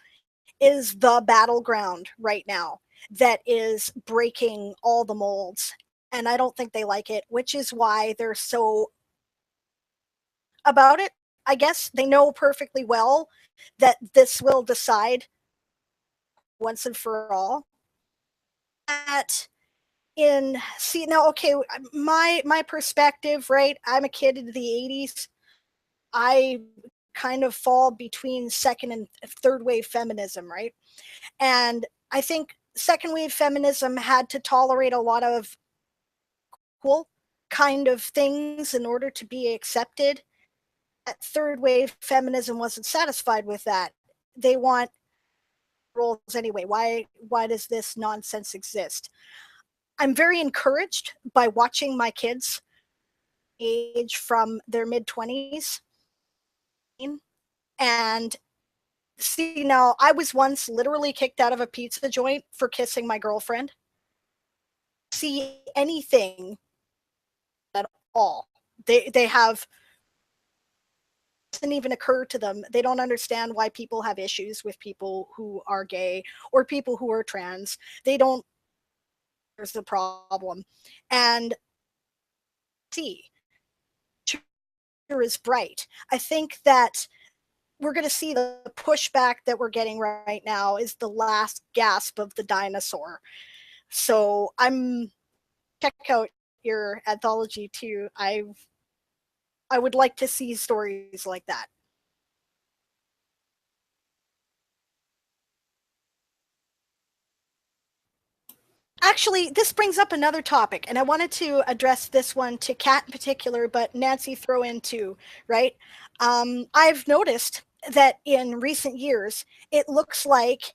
is the battleground right now that is breaking all the molds. And I don't think they like it, which is why they're so about it. I guess they know perfectly well that this will decide once and for all. That okay, my perspective, right? I'm a kid in the 80s. I kind of fall between second and third wave feminism, right? And I think second wave feminism had to tolerate a lot of cool kind of things in order to be accepted. That third wave feminism wasn't satisfied with that. They want roles anyway. Why does this nonsense exist? I'm very encouraged by watching my kids age from their mid-20s. And see, now I was once literally kicked out of a pizza joint for kissing my girlfriend. See anything at all. They have doesn't even occur to them. They don't understand why people have issues with people who are gay or people who are trans. They don't. There's the problem. And see, is bright. I think that we're going to see the pushback that we're getting right now is the last gasp of the dinosaur. So check out your anthology too. I would like to see stories like that. Actually, this brings up another topic, and I wanted to address this one to Kat in particular, but Nancy throw in too, right? I've noticed that in recent years, it looks like,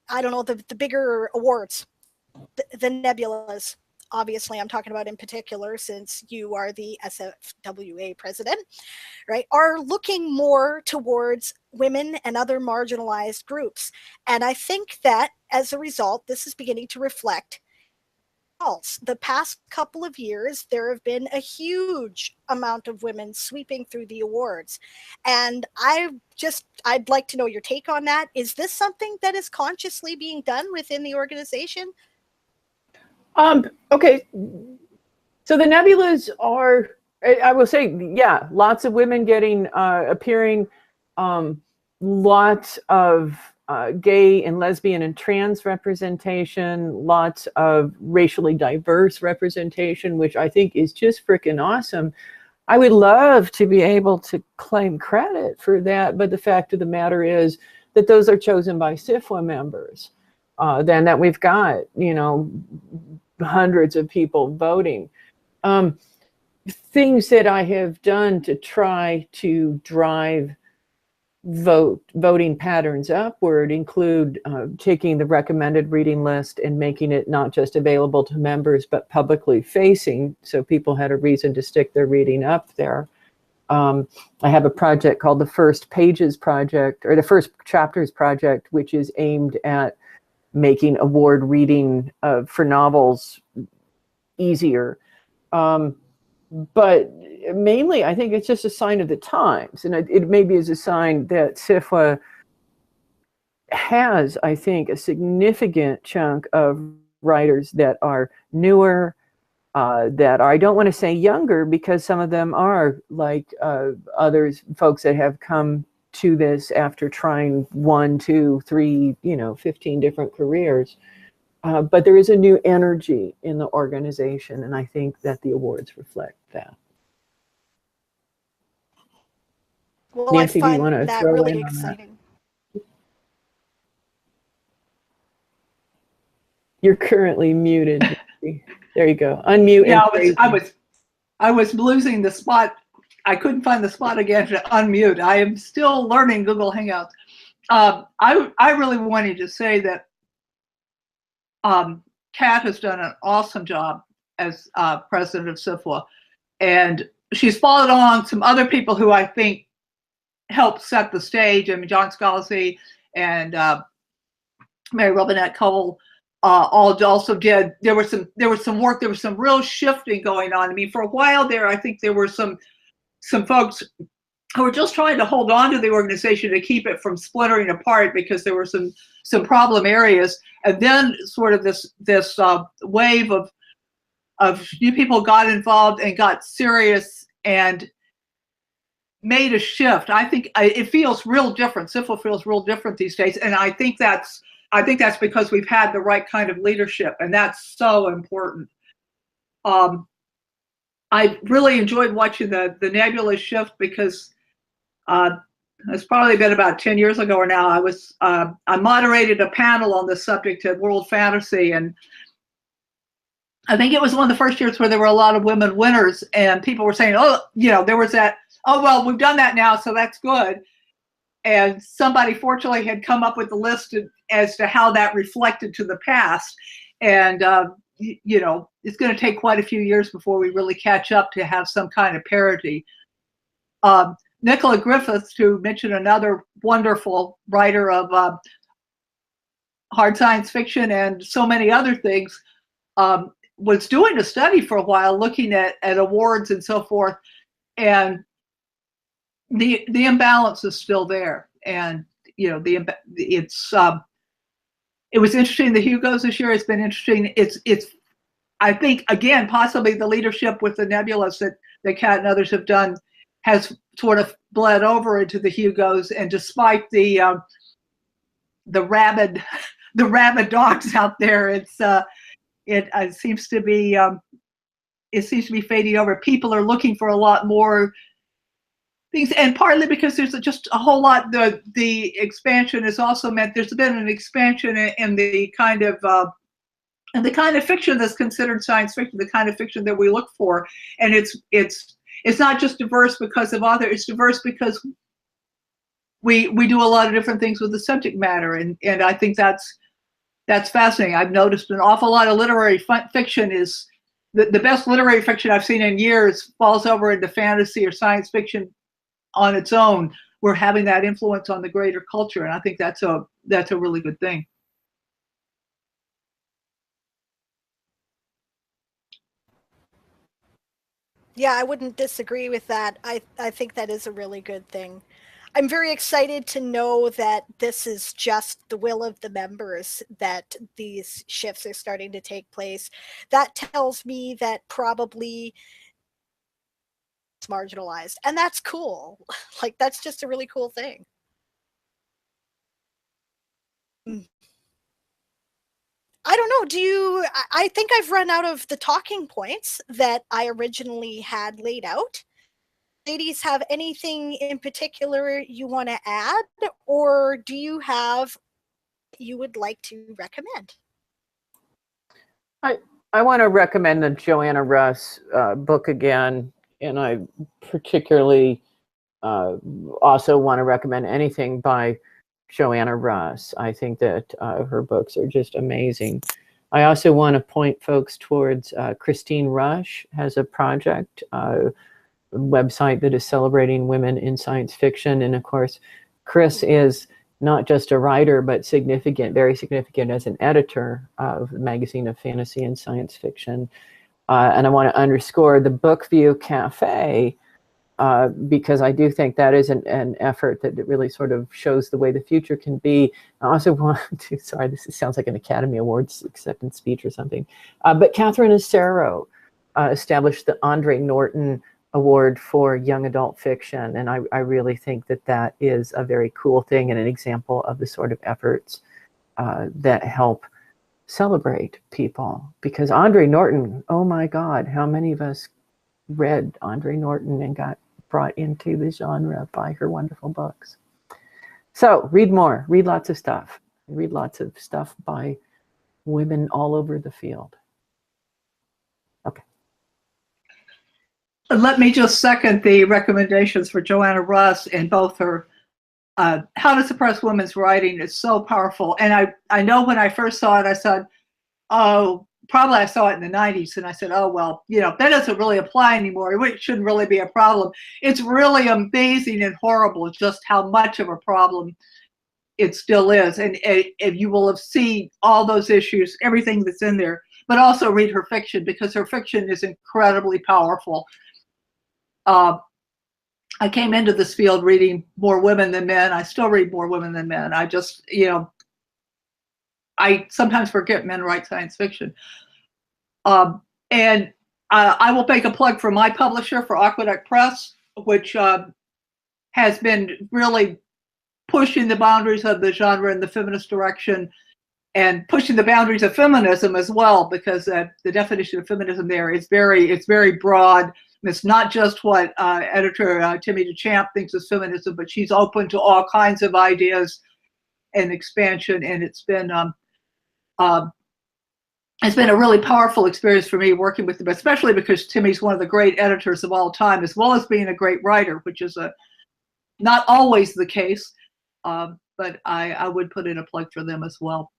I don't know, the bigger awards, the Nebulas, obviously I'm talking about in particular since you are the SFWA president, right, are looking more towards women and other marginalized groups. And I think that as a result, this is beginning to reflect results. The past couple of years, there have been a huge amount of women sweeping through the awards. And I'd like to know your take on that. Is this something that is consciously being done within the organization? Okay. So the Nebulas are, I will say, yeah, lots of women getting, appearing, lots of gay and lesbian and trans representation, lots of racially diverse representation, which I think is just freaking awesome. I would love to be able to claim credit for that, but the fact of the matter is that those are chosen by SFWA members. Then that we've got, hundreds of people voting. Things that I have done to try to drive voting patterns upward include taking the recommended reading list and making it not just available to members, but publicly facing, so people had a reason to stick their reading up there. I have a project called the First Pages Project, or the First Chapters Project, which is aimed at making award reading for novels easier. But mainly, I think it's just a sign of the times. And it maybe is a sign that SFWA has, I think, a significant chunk of writers that are newer, that are, I don't want to say younger, because some of them are like others, folks that have come to this after trying 1, 2, 3, 15 different careers. But there is a new energy in the organization, and I think that the awards reflect that. Well, Nancy, I do you find want to that throw really in on that? exciting. You're currently muted. Nancy. There you go. Unmute. Yeah, And I was losing the spot. I couldn't find the spot again to unmute. I am still learning Google Hangouts. I really wanted to say that Kat has done an awesome job as president of SFWA, and she's followed along some other people who I think helped set the stage. I mean, John Scalzi and Mary Robinette Cole all also did. There was some work. There was some real shifting going on. I mean, for a while there, I think there were some folks who were just trying to hold on to the organization to keep it from splintering apart, because there were some problem areas. And then sort of this wave of new people got involved and got serious and made a shift. I think it feels real different. SFWA feels real different these days, and I think that's because we've had the right kind of leadership, and that's so important. I really enjoyed watching the Nebulas shift, because it's probably been about 10 years ago or now. I moderated a panel on this subject at World Fantasy, and I think it was one of the first years where there were a lot of women winners, and people were saying, oh, there was that, oh, well, we've done that now, so that's good. And somebody fortunately had come up with the list as to how that reflected to the past. And, it's going to take quite a few years before we really catch up to have some kind of parity. Nicola Griffiths, to mention another wonderful writer of hard science fiction and so many other things, was doing a study for a while looking at awards and so forth. And the imbalance is still there. And, it was interesting. The Hugos this year has been interesting. It's I think, again, possibly the leadership with the Nebulas that Kat and others have done has sort of bled over into the Hugos. And despite the rabid dogs out there, it seems to be fading over. People are looking for a lot more things, and partly because there's just a whole lot. The expansion has also meant there's been an expansion in the kind of fiction that's considered science fiction, the kind of fiction that we look for. And it's not just diverse because of author, it's diverse because we do a lot of different things with the subject matter, and I think that's fascinating. I've noticed an awful lot of literary fiction is the best literary fiction I've seen in years falls over into fantasy or science fiction on its own. We're having that influence on the greater culture, and I think that's a really good thing. Yeah, I wouldn't disagree with that. I think that is a really good thing. I'm very excited to know that this is just the will of the members, that these shifts are starting to take place. That tells me that probably it's marginalized, and that's cool. Like, that's just a really cool thing. I don't know. I think I've run out of the talking points that I originally had laid out. Ladies, have anything in particular you want to add, or do you have you would like to recommend? I want to recommend the Joanna Russ book again, and I particularly also want to recommend anything by Joanna Russ. I think that her books are just amazing. I also want to point folks towards Christine Rush has a project, website that is celebrating women in science fiction. And of course, Chris is not just a writer, but very significant as an editor of the magazine of fantasy and science fiction. And I want to underscore the Bookview Cafe because I do think that is an effort that really sort of shows the way the future can be. I also want to, sorry, this sounds like an Academy Awards acceptance speech or something, but Catherine Acero established the Andre Norton Award for Young Adult Fiction, and I really think that that is a very cool thing and an example of the sort of efforts that help celebrate people. Because Andre Norton, oh my God, how many of us read Andre Norton and got brought into the genre by her wonderful books. So read more, read lots of stuff. Read lots of stuff by women all over the field. Okay. Let me just second the recommendations for Joanna Russ in both her How to Suppress Women's Writing is so powerful. And I know when I first saw it, I said, oh, probably I saw it in the 90s, and I said, oh, well, you know, that doesn't really apply anymore. It shouldn't really be a problem. It's really amazing and horrible just how much of a problem it still is. And you will have seen all those issues, everything that's in there, but also read her fiction, because her fiction is incredibly powerful. I came into this field reading more women than men. I still read more women than men. I just, you know, I sometimes forget men write science fiction. And I will make a plug for my publisher, for Aqueduct Press, which has been really pushing the boundaries of the genre in the feminist direction, and pushing the boundaries of feminism as well, because the definition of feminism there is very broad. It's not just what editor Timmy DeChamp thinks is feminism, but she's open to all kinds of ideas and expansion. And it's been a really powerful experience for me working with them, especially because Timmy's one of the great editors of all time, as well as being a great writer, which is not always the case. But I would put in a plug for them as well.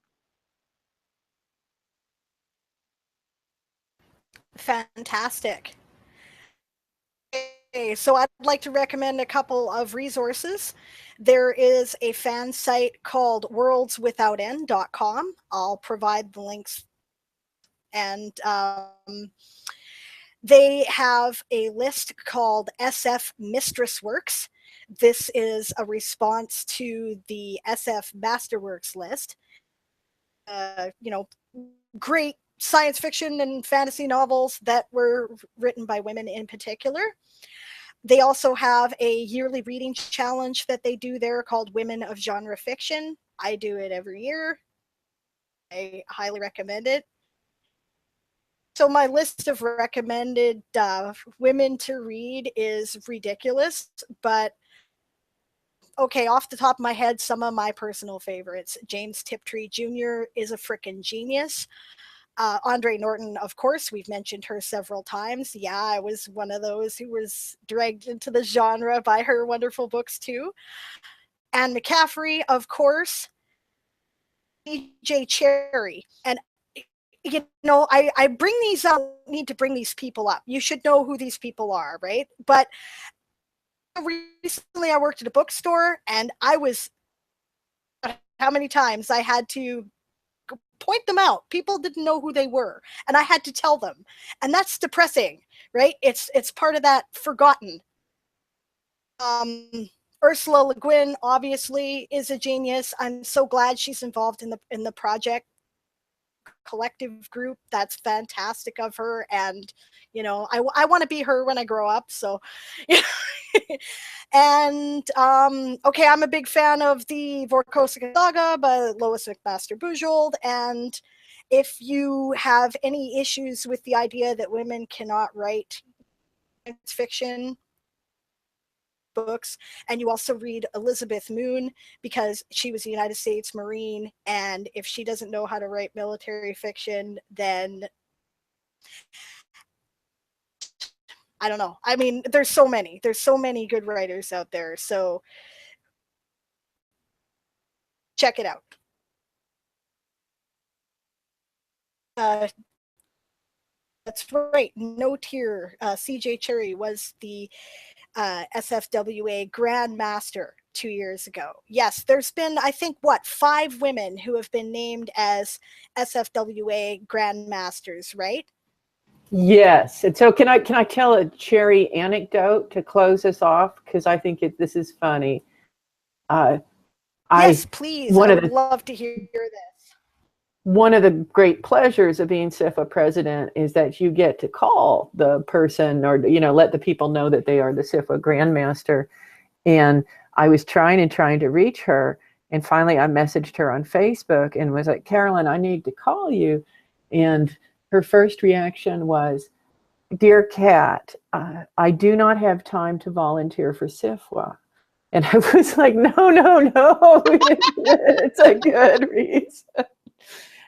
Fantastic. Okay, so I'd like to recommend a couple of resources. There is a fan site called worldswithoutend.com. I'll provide the links. And they have a list called SF Mistress Works. This is a response to the SF Masterworks list. You know, great science fiction and fantasy novels that were written by women in particular. They also have a yearly reading challenge that they do there called Women of Genre Fiction. I do it every year. I highly recommend it. So my list of recommended women to read is ridiculous, but okay, off the top of my head, some of my personal favorites. James Tiptree Jr. is a frickin' genius. Andre Norton, of course, we've mentioned her several times. Yeah, I was one of those who was dragged into the genre by her wonderful books too. Anne McCaffrey, of course. C.J. Cherry. And you know, I bring these up, need to bring these people up. You should know who these people are, right? But recently I worked at a bookstore, and I was, how many times I had to point them out. People didn't know who they were, and I had to tell them. And that's depressing, right? It's part of that forgotten. Ursula Le Guin obviously is a genius. I'm so glad she's involved in the project collective group. That's fantastic of her, and you know, I want to be her when I grow up. So and okay, I'm a big fan of the Vorkosigan Saga by Lois McMaster Bujold, and if you have any issues with the idea that women cannot write science fiction books, and you also read Elizabeth Moon, because she was a United States Marine, and if she doesn't know how to write military fiction, then I don't know. I mean, there's so many good writers out there, so check it out. That's right, note here, C.J. Cherry was the SFWA Grand Master 2 years ago. Yes, there's been, I think, 5 women who have been named as SFWA Grand Masters, right? Yes. And so can I tell a cherry anecdote to close us off? Because I think this is funny. Uh, Yes, I please. one I of would the love to hear this. one of the great pleasures of being SFWA president is that you get to call the person, or let the people know that they are the SFWA grandmaster. And I was trying to reach her, and finally I messaged her on Facebook and was like, Carolyn, I need to call you. And her first reaction was, Dear Kat, I do not have time to volunteer for SFWA. And I was like, no, it's a good reason.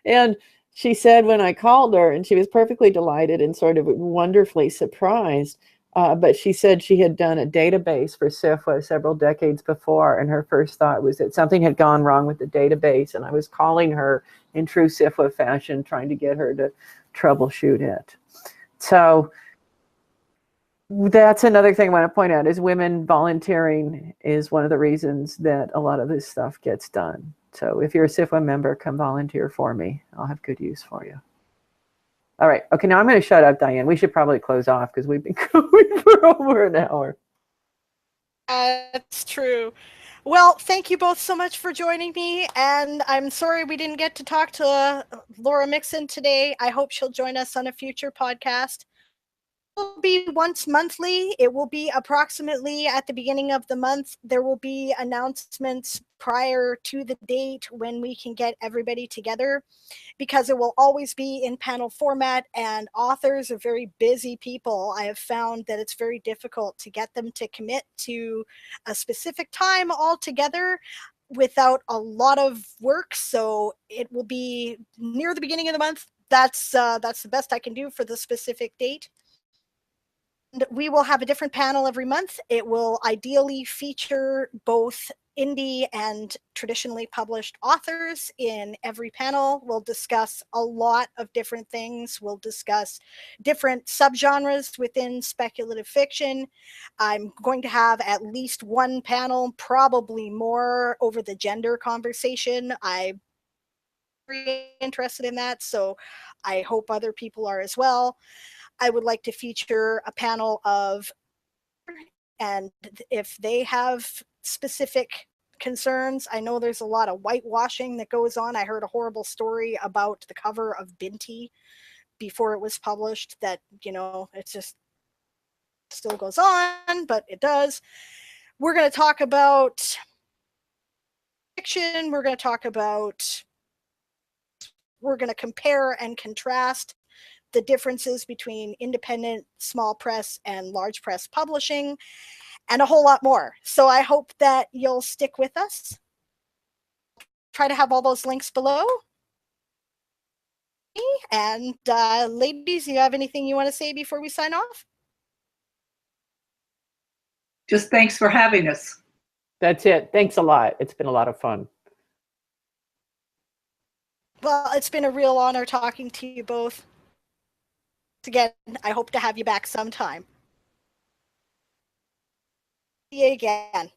And she said when I called her, and she was perfectly delighted and sort of wonderfully surprised, but she said she had done a database for SFWA several decades before, and her first thought was that something had gone wrong with the database, and I was calling her in true SFWA fashion, trying to get her to troubleshoot it. So that's another thing I want to point out, is women volunteering is one of the reasons that a lot of this stuff gets done. So if you're a SFWA member, come volunteer for me. I'll have good use for you. All right. Okay, now I'm going to shut up, Diane. We should probably close off because we've been going for over an hour. That's true. Well, thank you both so much for joining me. And I'm sorry we didn't get to talk to Laura Mixon today. I hope she'll join us on a future podcast. It will be once monthly. It will be approximately at the beginning of the month. There will be announcements prior to the date when we can get everybody together, because it will always be in panel format, and authors are very busy people. I have found that it's very difficult to get them to commit to a specific time altogether without a lot of work. So it will be near the beginning of the month. That's the best I can do for the specific date. We will have a different panel every month. It will ideally feature both indie and traditionally published authors in every panel. We'll discuss a lot of different things. We'll discuss different subgenres within speculative fiction. I'm going to have at least one panel, probably more, over the gender conversation. I'm very interested in that, so I hope other people are as well. I would like to feature a panel of, and if they have specific concerns, I know there's a lot of whitewashing that goes on. I heard a horrible story about the cover of Binti before it was published, that, it just still goes on, but it does. We're going to talk about fiction. We're going to compare and contrast the differences between independent, small press, and large press publishing, and a whole lot more. So I hope that you'll stick with us. Try to have all those links below. And ladies, you have anything you want to say before we sign off? Just thanks for having us. That's it. Thanks a lot. It's been a lot of fun. Well, it's been a real honor talking to you both. Again, I hope to have you back sometime. See you again.